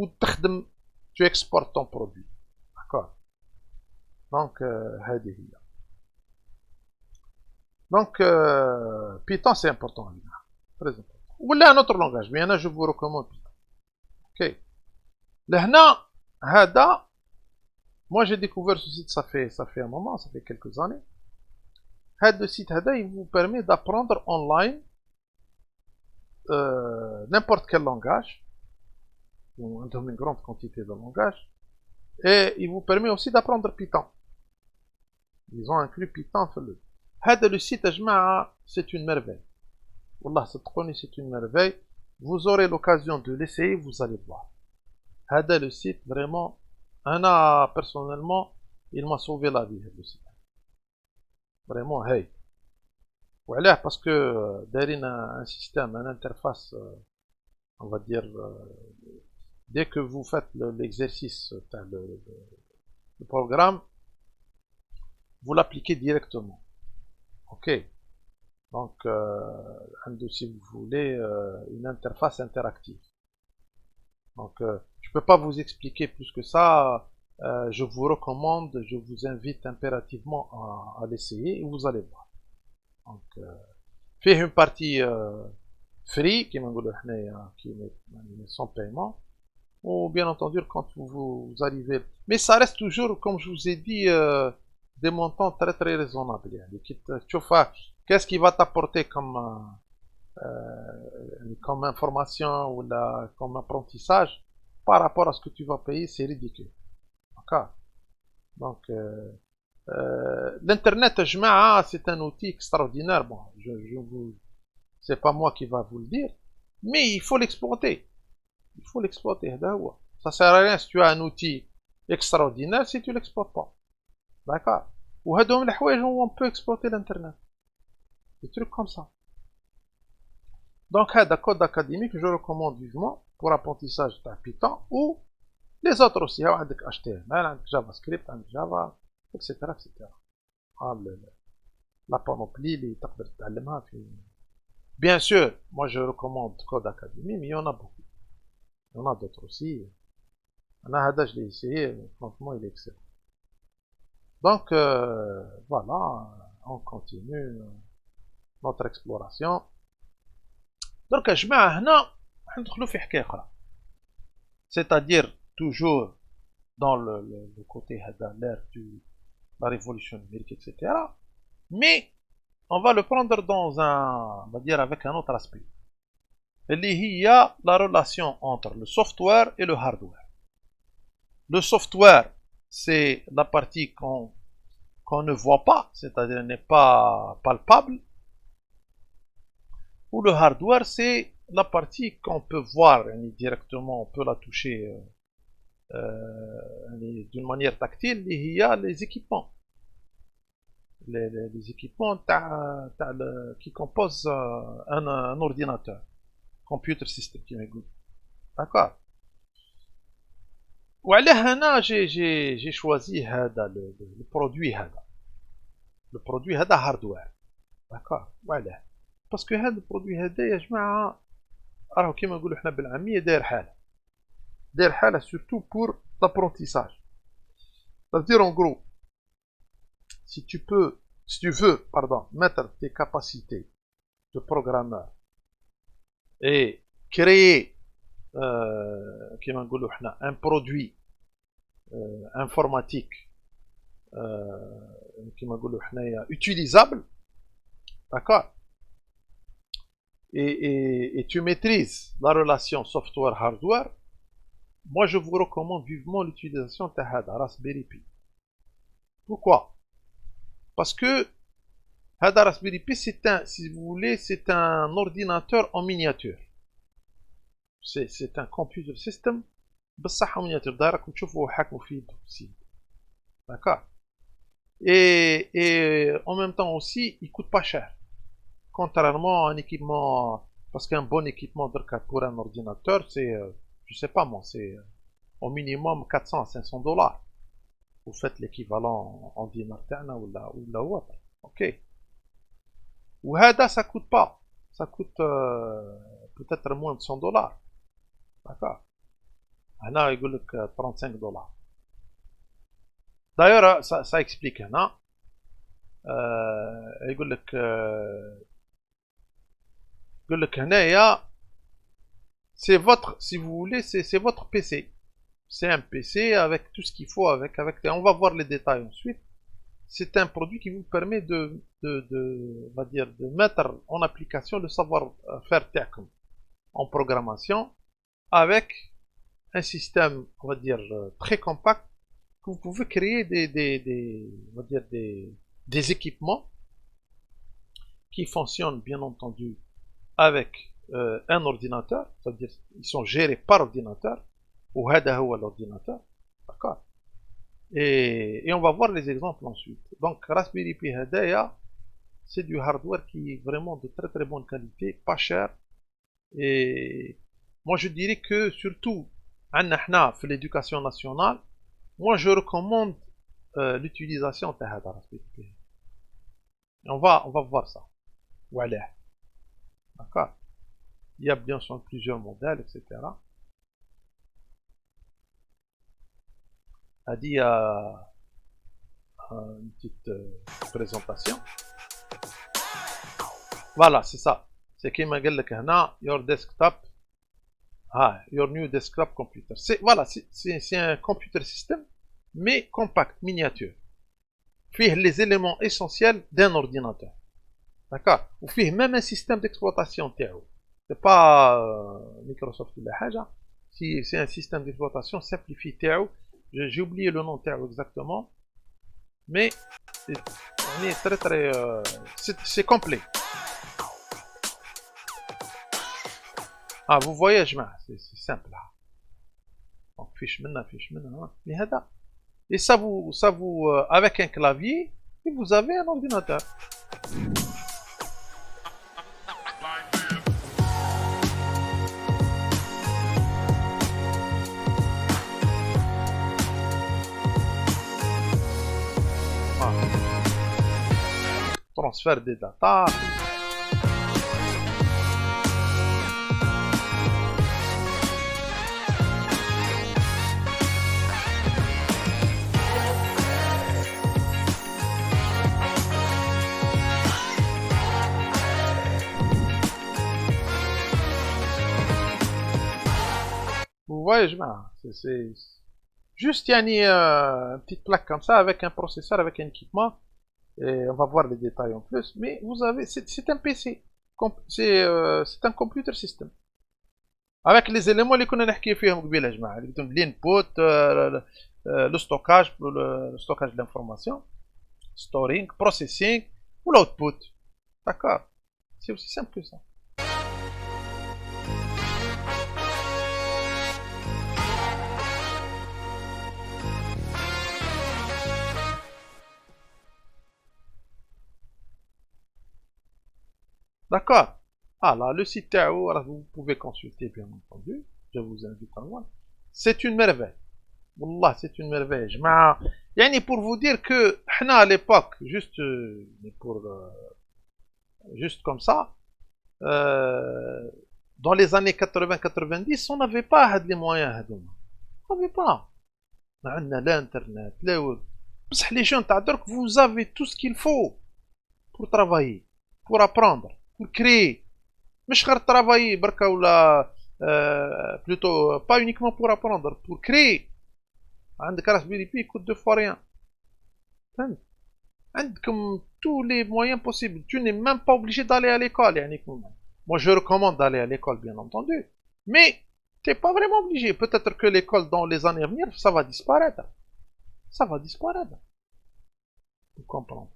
tu exportes ton produit. D'accord? Donc, Donc, Python, c'est important, très important. Ou là, un autre langage, mais je vous recommande Python. Ok. Là, moi, j'ai découvert ce site, ça fait un moment, ça fait quelques années. Le site, il vous permet d'apprendre online n'importe quel langage, ou une grande quantité de langages, et il vous permet aussi d'apprendre Python. Ils ont inclus Python في le. هذا le site يا جماعة c'est une merveille. والله صدقوني c'est une merveille. Vous aurez l'occasion de l'essayer, vous allez voir. هذا le site vraiment, أنا personnellement, il m'a sauvé la vie le site. Vraiment هاي. وعلاه parce que دايرين un système, un interface, on va dire, dès que vous faites l'exercice, le programme, vous l'appliquez directement. Ok. Donc, si vous voulez, une interface interactive. Donc, je ne peux pas vous expliquer plus que ça. Je vous recommande, je vous invite impérativement à l'essayer et vous allez voir. Donc, fait une partie free, qui est sans paiement, ou bien entendu quand vous arrivez. Mais ça reste toujours, comme je vous ai dit, des montants très très raisonnables. Qu'est-ce qui va t'apporter comme information ou comme apprentissage par rapport à ce que tu vas payer, c'est ridicule. D'accord. Donc, l'Internet, c'est un outil extraordinaire. Bon, c'est pas moi qui va vous le dire, mais il faut l'exploiter. Il faut l'exploiter. Ça sert à rien si tu as un outil extraordinaire si tu l'exploites pas. D'accord. Ou on peut exploiter l'Internet. Des trucs comme ça. Donc, le code académique, je recommande vivement pour apprentissage de Python ou les autres aussi. HTML, JavaScript, Java, etc. etc. La panoplie, les bien sûr, moi je recommande code académique, mais il y en a beaucoup. Il y en a d'autres aussi. Je l'ai essayé, franchement, il est excellent. Donc, voilà, on continue notre exploration. Donc, c'est-à-dire toujours dans le côté de l'ère de la révolution numérique, etc. Mais on va le prendre dans on va dire avec un autre aspect. Il y a la relation entre le software et le hardware. Le software, c'est la partie qu'on ne voit pas, c'est-à-dire n'est pas palpable. Ou le hardware, c'est la partie qu'on peut voir directement, on peut la toucher d'une manière tactile. Il y a les équipements. Les équipements qui composent un ordinateur. Computer system, qui m'écoute. D'accord. J'ai choisi le produit le produit hardware. D'accord. Voilà. Parce que هذا البرودوي هذا يا جماعة راهو كيما نقولوا حنا بالعامية داير حالة surtout pour l'apprentissage. C'est-à-dire en gros, si tu veux, mettre tes capacités de programmeur et créer كيما نقولوا حنا un produit informatique كيما نقولوا حنايا utilisable, d'accord. Et tu maîtrises la relation software-hardware, moi je vous recommande vivement l'utilisation de Raspberry Pi. Pourquoi? Parce que Raspberry Pi, si vous voulez, c'est un ordinateur en miniature. C'est un computer system بصح en miniature. دايركم تشوفوا حاكموا فيه d'accord. Et en même temps aussi, il coûte pas cher. Contrairement à un équipement, parce qu'un bon équipement pour un ordinateur, c'est, je sais pas moi, c'est au minimum 400 à 500 $. Vous faites l'équivalent en dinars ou autre. Ok. Ou hada, ça coûte pas. Ça coûte peut-être moins de 100 $. D'accord. Là, il y a 35 $. D'ailleurs, ça explique, hein. Il c'est votre, si vous voulez, c'est votre PC. C'est un PC avec tout ce qu'il faut, on va voir les détails ensuite. C'est un produit qui vous permet on va dire, de mettre en application le savoir-faire en programmation avec un système, on va dire, très compact que vous pouvez créer on va dire des équipements qui fonctionnent bien entendu avec un ordinateur, c'est-à-dire ils sont gérés par ordinateur, ou هذا هو l'ordinateur, d'accord. Et on va voir les exemples ensuite. Donc Raspberry Pi هدايا c'est du hardware qui est vraiment de très très bonne qualité, pas cher. Et moi je dirais que surtout عندنا احنا في l'éducation nationale, moi je recommande l'utilisation de هذا Raspberry Pi. On va voir ça. Voilà. D'accord. Il y a bien sûr plusieurs modèles, etc. Il y a une petite présentation. Voilà, c'est ça. C'est qui m'a dit que your desktop, your new desktop computer. Voilà, c'est un computer system, mais compact, miniature. Fait les éléments essentiels d'un ordinateur. D'accord. Ou fait même un système d'exploitation تاعو. C'est pas Microsoft ou la haja. Si c'est un système d'exploitation simplifié تاعو. J'ai oublié le nom تاعو exactement. Mais c'est très très c'est complet. Ah, vous voyez, c'est simple là. Donc fiche maintenant. Mais هذا. Et ça vous avec un clavier, et vous avez un ordinateur. Transfert des data. Vous voyez, c'est juste une petite plaque comme ça avec un processeur, avec un équipement. Et on va voir les détails en plus. Mais vous avez, c'est un PC. C'est un computer system. Avec les éléments qu'on a نحكي فيهم قبيله يا جماعه. L'input, le stockage de l'information, storing, processing ou l'output. D'accord. C'est aussi simple que ça. D'accord. Ah là, le site Tao, vous pouvez consulter bien entendu. Je vous invite à voir. C'est une merveille. Wallah, c'est une merveille. Yani pour vous dire que à l'époque, juste comme ça, dans les années 80-90, on n'avait pas les moyens. On n'avait pas. On a l'internet, les jeunes, vous avez tout ce qu'il faut pour travailler, pour apprendre, pour créer. مش غير travailler بركا ولا plutôt pas uniquement pour apprendre, pour créer. عندك راسبيري بي coûte 2 fois rien. فهمت؟ عندكم tous les moyens possibles. Tu n'es même pas obligé d'aller à l'école. يعني moi je recommande d'aller à l'école bien entendu, mais tu n'es pas vraiment obligé. Peut-être que l'école dans les années à venir ça va disparaître. Ça va disparaître. Vous comprenez?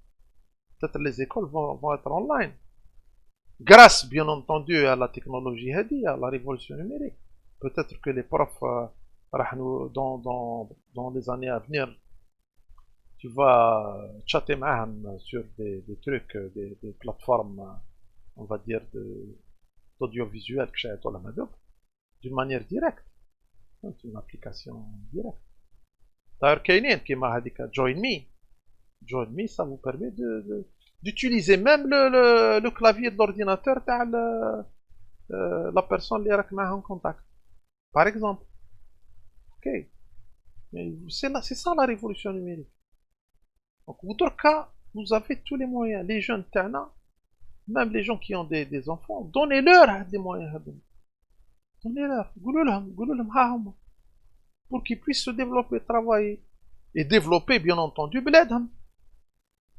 Peut-être les écoles vont être online. Grâce, bien entendu, à la technologie, à la révolution numérique. Peut-être que les profs, dans les années à venir, tu vas chatter sur des trucs, des plateformes, on va dire, d'audiovisuel, d'une manière directe. C'est une application directe. D'ailleurs, qui m'a dit que Join Me, ça vous permet d'utiliser même le clavier de l'ordinateur de la personne qui est en contact. Par exemple. Ok. C'est ça la révolution numérique. Donc, vous avez tous les moyens. Les jeunes, même les gens qui ont des enfants, donnez-leur des moyens. Donnez-leur. Pour qu'ils puissent se développer, travailler. Et développer, bien entendu, بلادهم.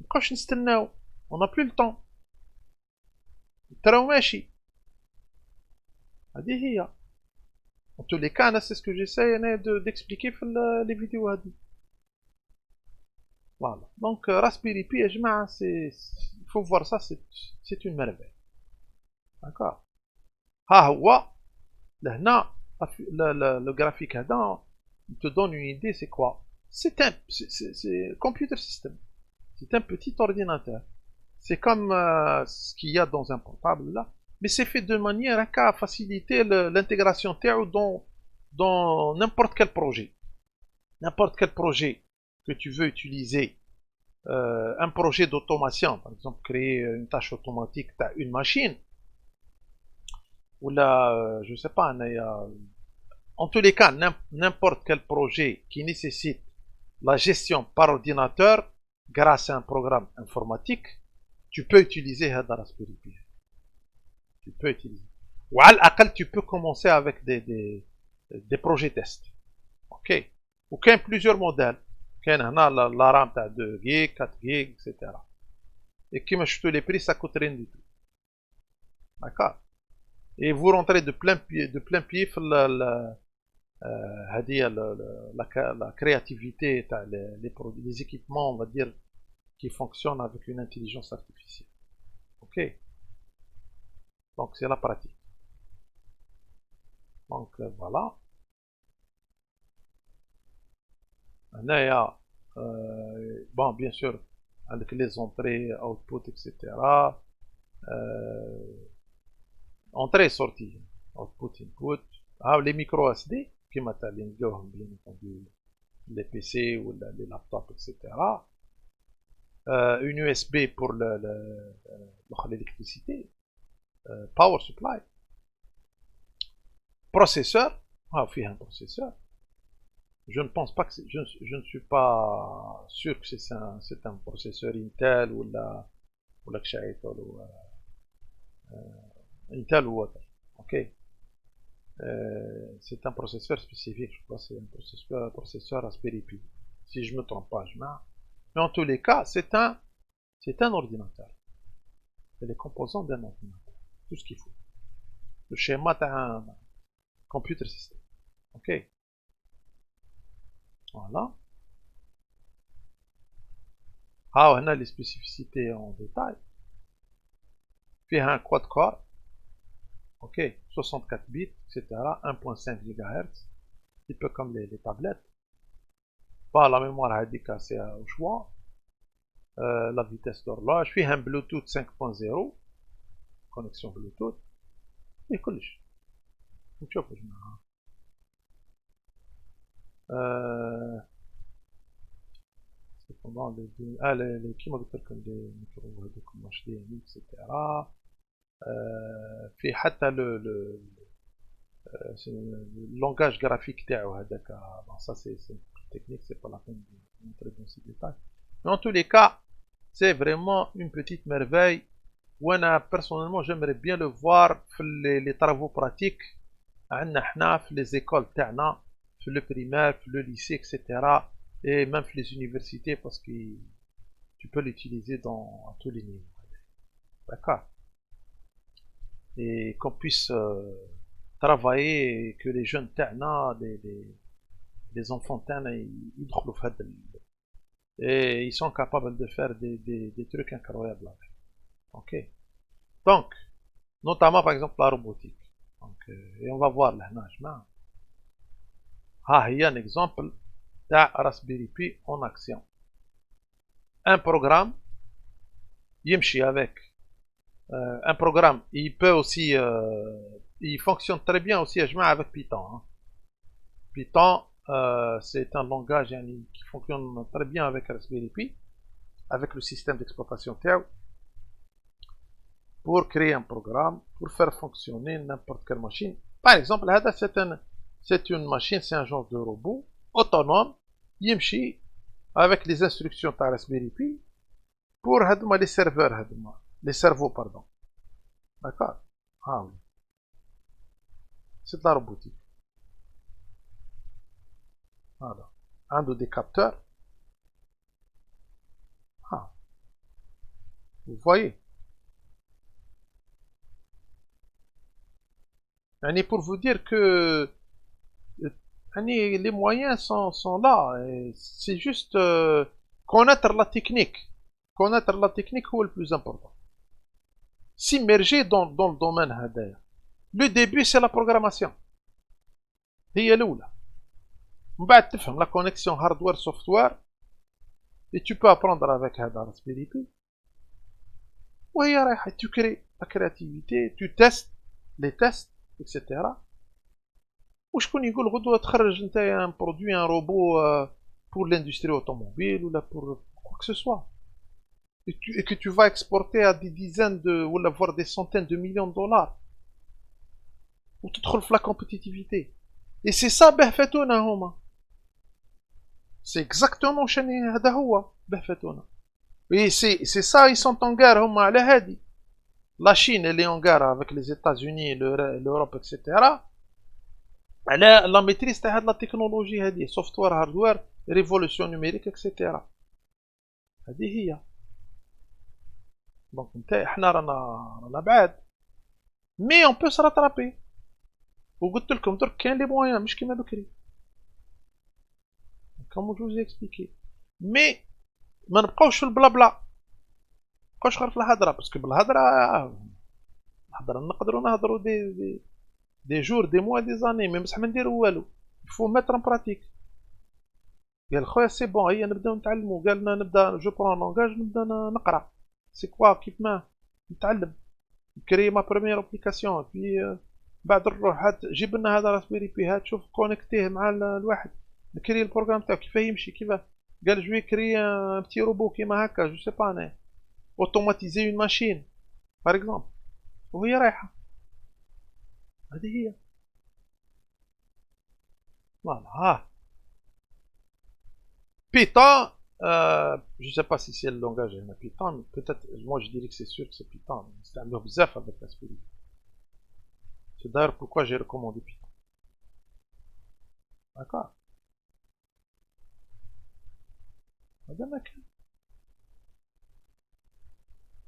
مابقاوش نستناو. On n'a plus le temps. تراو ماشي. هذه هي. En tous les cas, c'est ce que j'essaie d'expliquer dans les vidéos. Voilà. Donc, Raspberry Pi, il faut voir ça, c'est une merveille. D'accord. Ah, ouais. Là, le graphique, il te donne une idée, c'est quoi? C'est computer system. C'est un petit ordinateur. C'est comme ce qu'il y a dans un portable, là. Mais c'est fait de manière à faciliter l'intégration dans n'importe quel projet. N'importe quel projet que tu veux utiliser, un projet d'automation, par exemple créer une tâche automatique, tu as une machine, ou là, je sais pas, en tous les cas, n'importe quel projet qui nécessite la gestion par ordinateur, grâce à un programme informatique, tu peux utiliser Hada Raspberry Pi. Tu peux utiliser. Ou à l'aqal, tu peux commencer avec des projets tests. Ok. Ou qu'il y a plusieurs modèles. La RAM à 2 GB, 4 GB, etc. Et qui me chute les prix, ça coûte rien du tout. D'accord. Et vous rentrez de plein pied la créativité, les équipements, on va dire, qui fonctionnent avec une intelligence artificielle. Ok. Donc c'est la pratique. Donc voilà. Bon, bien sûr, avec les entrées, output, etc. Entrée, sortie, output, input. Les micro SD, qui m'attendent bien entendu les PC ou les laptops, etc. Une USB pour l'électricité. Power supply. Processeur. Il y a un processeur. Je ne pense pas que je ne suis pas sûr que c'est un processeur Intel ou Intel ou autre. Ok. C'est un processeur spécifique, je crois que c'est un processeur Raspberry Pi. Si je ne me trompe pas, mais en tous les cas, c'est un ordinateur. C'est les composants d'un ordinateur. Tout ce qu'il faut. Le schéma d'un computer system. Ok. Voilà. On a les spécificités en détail. Puis un quad-core. Ok, 64 bits, etc. 1.5 GHz. Un petit peu comme les tablettes. Pas la mémoire radicale, c'est au choix. La vitesse d'horloge. Puis un Bluetooth 5.0. Connexion Bluetooth. Et كلش. نشوفوا جماعة. Cependant, les كيما قلت لكم les micros هذوك HDMI, etc. في حتى le langage graphique تاعو هذاك. Bon, ça c'est technique, c'est pas la peine d'entrer dans ces détails. Mais en tous les cas, c'est vraiment une petite merveille. وانا personnellement j'aimerais bien le voir في les travaux pratiques عندنا حنا في les écoles تاعنا في le primaire, في le lycée, etc. et même في les universités parce que tu peux l'utiliser à tous les niveaux. D'accord. Et qu'on puisse travailler et que les jeunes تاعنا les enfants تاعنا يدخلوا في هذا et ils sont capables de faire des trucs incroyables avec. Ok. Donc, notamment par exemple la robotique. Donc, et on va voir là, il y a un exemple de Raspberry Pi en action. Un programme, يمشي avec un programme, il peut aussi, il fonctionne très bien aussi avec Python. Hein. Python, c'est un langage qui fonctionne très bien avec Raspberry Pi, avec le système d'exploitation TEO. Pour créer un programme, pour faire fonctionner n'importe quelle machine. Par exemple, c'est une machine, c'est un genre de robot autonome, يمشي avec les instructions de Raspberry Pi pour les cerveaux, pardon. D'accord. Ah oui. C'est de la robotique. Voilà. Un des capteurs. Ah. Vous voyez. Pour vous dire que les moyens sont là. C'est juste connaître la technique. Connaître la technique est le plus important. S'immerger dans le domaine هذايا. Le début c'est la programmation. هي الأولى. من بعد تفهم la connexion hardware software et tu peux apprendre avec هذا Raspberry Pi. وهي رايحة tu crées la créativité, tu testes les tests, etc. وشكون يقول غدوة تخرج نتايا un produit, un robot pour l'industrie automobile ou là pour quoi que ce soit. Et que tu vas exporter à des dizaines ou voire des centaines de millions de dollars. Ou tu te la compétitivité. Et c'est ça بهفتونا هما. C'est exactement شنو هذا هو بهفتونا. Et c'est ça ils sont en guerre هما على هادي. La Chine elle est en guerre avec les États-Unis, l'Europe, etc. على la maîtrise تاع هاد la technologie هادي software hardware révolution numérique etc. هذه هي. Donc احنا رانا بعاد. Mais on peut se rattraper. وقلت لكم درك كاين لي مويان مش كيما بكري. Comme je vous ai expliqué. Mais ما نبقاوش في البلا بلا. نبقاوش غير في الهضره باسكو بالهضره نقدروا نهضروا دي جور دي موا دي زاني مي بصح ما نديروا والو. يفو ميتر ان براتيك. قال خويا سي بون هيا نبداو نتعلموا قال لنا نبدا جو برون لونغاج نبدا نقرا سي كوا كيف ما نتعلم نكري ما بروميير ابليكاسيون بي بعد نروح هات جيب لنا هذا راسبيري بي هات شوف كونيكتيه مع الواحد نكري البروغرام تاعو كيفاه يمشي كيفاه قال جو كري ان بتي روبو كيما هكا جو سي با انا اوتوماتيزي اون ماشين باغ اكزومبل وهي رايحه هذه هي فوالا ها Python, je ne sais pas si c'est le langage de Python, mais peut-être, moi je dirais que c'est sûr que c'est Python. C'est un observe avec la Raspberry. C'est d'ailleurs pourquoi j'ai recommandé Python. D'accord.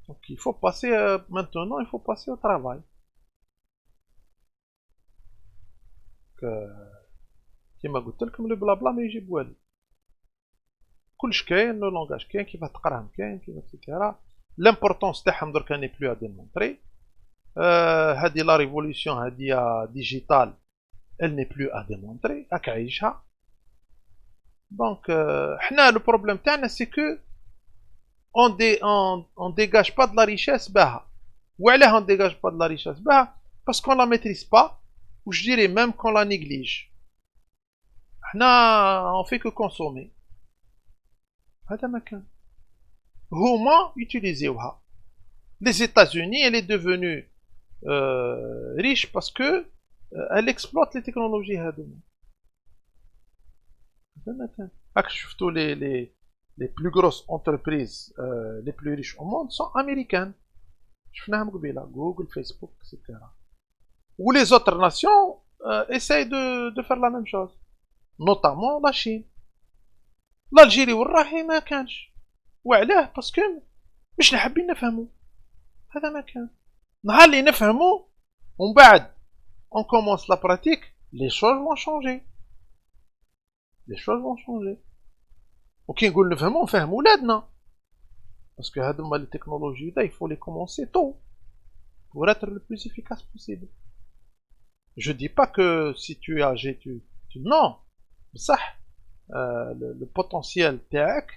Donc il faut passer, maintenant il faut passer au travail. كما قلت لكم لو بلا بلا ما يجيب والو. كلش كاين لو لونغاج كاين كيفاه تقراهم كاين كيفاه اكسيتيرا. لامبورطونس تاعهم درك اني بلو ا ديمونطري. هادي لا ريفوليسيون هادي ديجيتال ال ني بلو ا ديمونطري راك عايشها. دونك حنا لو بروبليم تاعنا سي كو اون ديغاج با د لا ريشيس باها. وعلاه اون ديغاج با د لا ريشيس باها باسكو لا ميتريز با و جو ديري ميم كون لا نيغليج. حنا اون في كو كونسومي. هذا ما كان هما يوتيليزيوها. Les États-Unis, elle est devenue riche parce que elle exploite les technologies هذوما. هذا ما كان. راك شفتوا les plus grosses entreprises les plus riches au monde sont américaines. شفناهم قبيله Google, Facebook, etc. Ou les autres nations essayent de faire la même chose, notamment la Chine. الجيري والراهي ما كانش. وعلاه باسكو مش حابين نفهمو. هذا ما كان. نهار اللي نفهمو ومن بعد on commence la pratique, les choses vont changer. Les choses vont changer. وكي نقول نفهمو نفهمو ولادنا. باسكو هادوما لي تكنولوجي il faut les commencer tôt pour être le plus efficace possible. Je dis pas que si tu es âgé tu non. بصح le potentiel TAC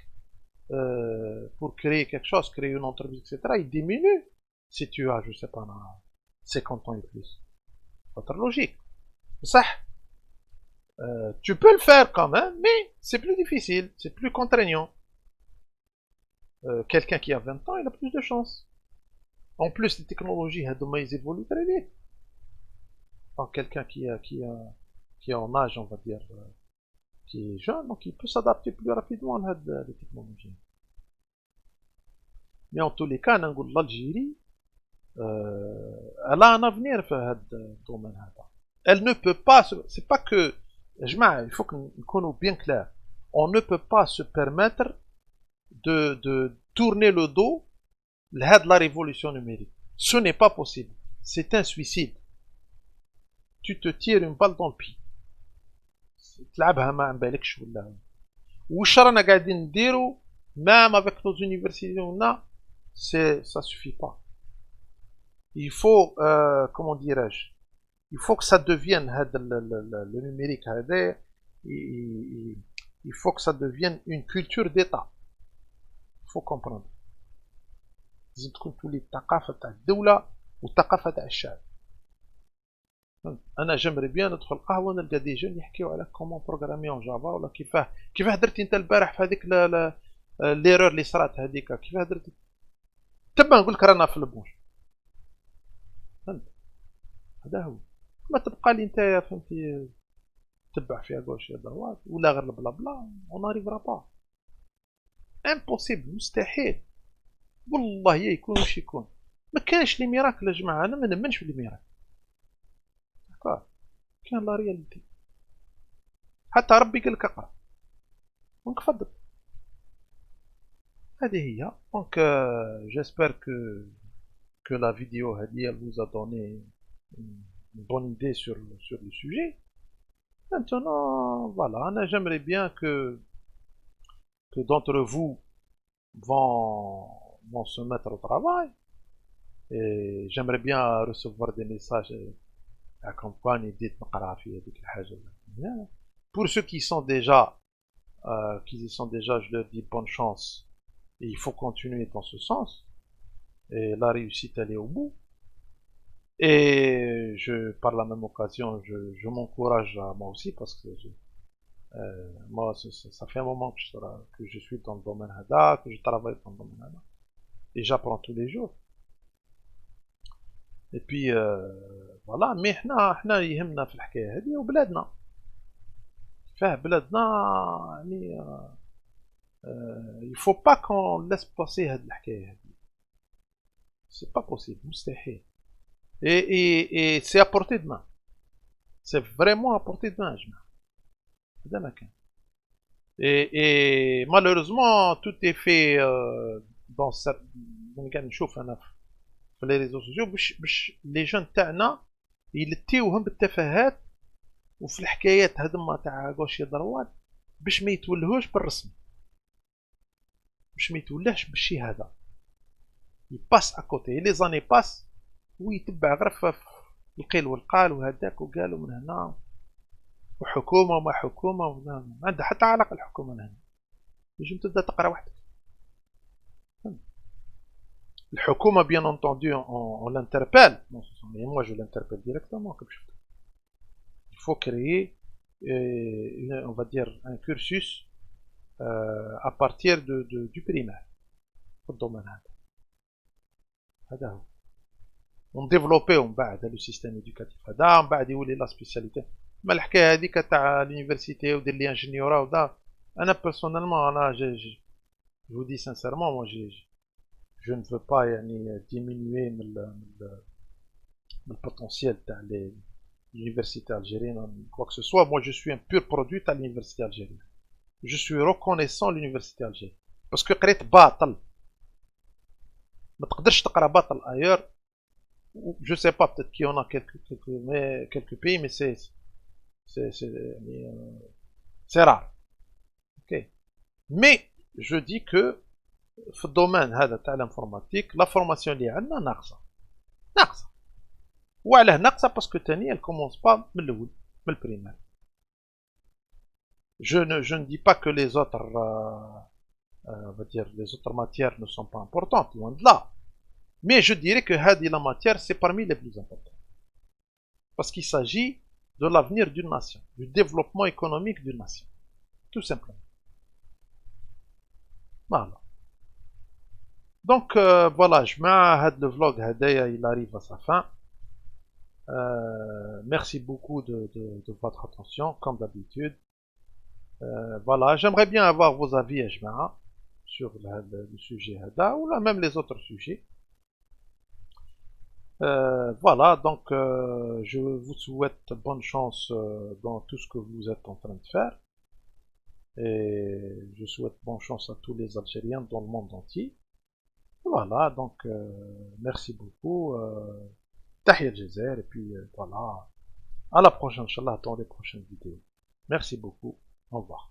pour créer quelque chose, créer une entreprise, etc., il diminue si tu as, je sais pas, 50 ans et plus. Votre logique. Ça, tu peux le faire quand même, mais c'est plus difficile, c'est plus contraignant. Quelqu'un qui a 20 ans, il a plus de chance. En plus, les technologies, ils évoluent très vite. Donc, quelqu'un qui est en âge, on va dire, qui est jeune, donc il peut s'adapter plus rapidement à les technologies. Mais en tous les cas, l'Algérie, elle a un avenir dans ce domaine. Elle ne peut pas, c'est pas que, il faut qu'on soit bien clair, on ne peut pas se permettre de tourner le dos à la révolution numérique. Ce n'est pas possible. C'est un suicide. Tu te tires une balle dans le pied. تلعبها ما عن بالكش ولا واش رانا قاعدين نديرو Même avec nos universités, ça suffit pas. Il faut, comment dirais-je, il faut que ça devienne, le numérique, il faut que ça devienne une culture d'État. Il faut comprendre. لازم تكون تولي الثقافة تاع الدولة والثقافة تاع الشعب. أنا جمري بيان ندخل قهوة نلقى دي جون يحكيو على كومون بروغرامي اون جافا ولا كيفاه درتي انت البارح في هذيك ليرور اللي صرات هذيك كيفاه درتي تما نقول لك رانا في البونج. فهمت؟ هذا هو. ما تبقى لي نتايا فهمتي تبع فيها غوش يا دروات ولا غير البلا بلا اون ناريفرا با. امبوسيبل مستحيل. والله يكون واش يكون. ما كانش لي ميراكل يا جماعه انا ما نمنش بلي ميراكل. كان لا رياليتي. حتى ربي قال لك اقرا. دونك فضل. هذه هي. دونك j'espère que la vidéo elle vous a donné une bonne idée sur le sujet. Maintenant, voilà, j'aimerais bien que d'entre vous vont se mettre au travail. Et j'aimerais bien recevoir des messages accompagnés pour ceux qui sont déjà, je leur dis bonne chance. Et il faut continuer dans ce sens. Et la réussite, elle est au bout. Et par la même occasion, je m'encourage à moi aussi parce que moi, ça fait un moment que je suis dans le domaine HADA, que je travaille dans le domaine HADA. Et j'apprends tous les jours. Et puis, voilà. Mais احنا يهمنا في الحكاية هذه وبلادنا. فيه بلادنا يعني il faut pas qu'on laisse passer هاد الحكاية هذه. C'est pas possible, مستحيل. Et c'est à portée de main. C'est vraiment à portée de main, je m'en. Et malheureusement, tout est fait dans les réseaux sociaux باش les jeunes تاعنا يلتيوهم بالتفاهات وفي الحكايات هذوما تاع غوش يضروات باش ما يتولهوش بالرسم باش ما يتولهش بالشي هذا يباس اكوتي لي زاني باس ويتبع غير في القيل والقال وهذاك وقالوا من هنا وحكومه وما حكومه ما عندها حتى علاقه الحكومه من هنا لازم تبدا تقرا وحدك الحكومه bien entendu on l'interpelle mais moi je l'interpelle directement comme je fais. Il faut créer on va dire un cursus à partir du primaire في الدومين هذا هو ونديفلوبيو من بعد لو سيستيم ايدوكاتيف هذا من بعد يولي لا سبيسياليتي. ما الحكايه هذيك تاع لونيفرسيتي ودير لي انجينيورا ودا انا بيرسونيلمون انا جو دي سانسيرمون مو je ne veux pas يعني diminuer le potentiel تاع l'université algérienne quoi que ce soit. Moi je suis un pur produit à l'université algérienne. Je suis reconnaissant l'université algérienne parce que قريت باطل ما تقدرش تقرا باطل ailleurs. Je sais pas, peut-être qu'il y en a quelques pays, mais c'est rare. Ok. Mais je dis que في الدومين هذا تاع الانفورماتيك لا فورماسيون اللي عندنا ناقصه وعلاه ناقصه باسكو تاني elle commence pas من الاول من البريمير. Je ne dis pas que les autres on va dire les autres matières ne sont pas importantes, loin de là. Mais je dirais que هذه la matière c'est parmi les plus importantes. Parce qu'il s'agit de l'avenir d'une nation, du développement économique d'une nation. Tout simplement. Voilà. Donc voilà, je mets le vlog il arrive à sa fin. Merci beaucoup de votre attention, comme d'habitude. Voilà, j'aimerais bien avoir vos avis sur le sujet ou là, même les autres sujets. Voilà, donc je vous souhaite bonne chance dans tout ce que vous êtes en train de faire. Et je souhaite bonne chance à tous les Algériens dans le monde entier. Voilà, donc merci beaucoup. Tahir Jazer, et puis voilà. À la prochaine, Inch'Allah, dans les prochaines vidéos. Merci beaucoup. Au revoir.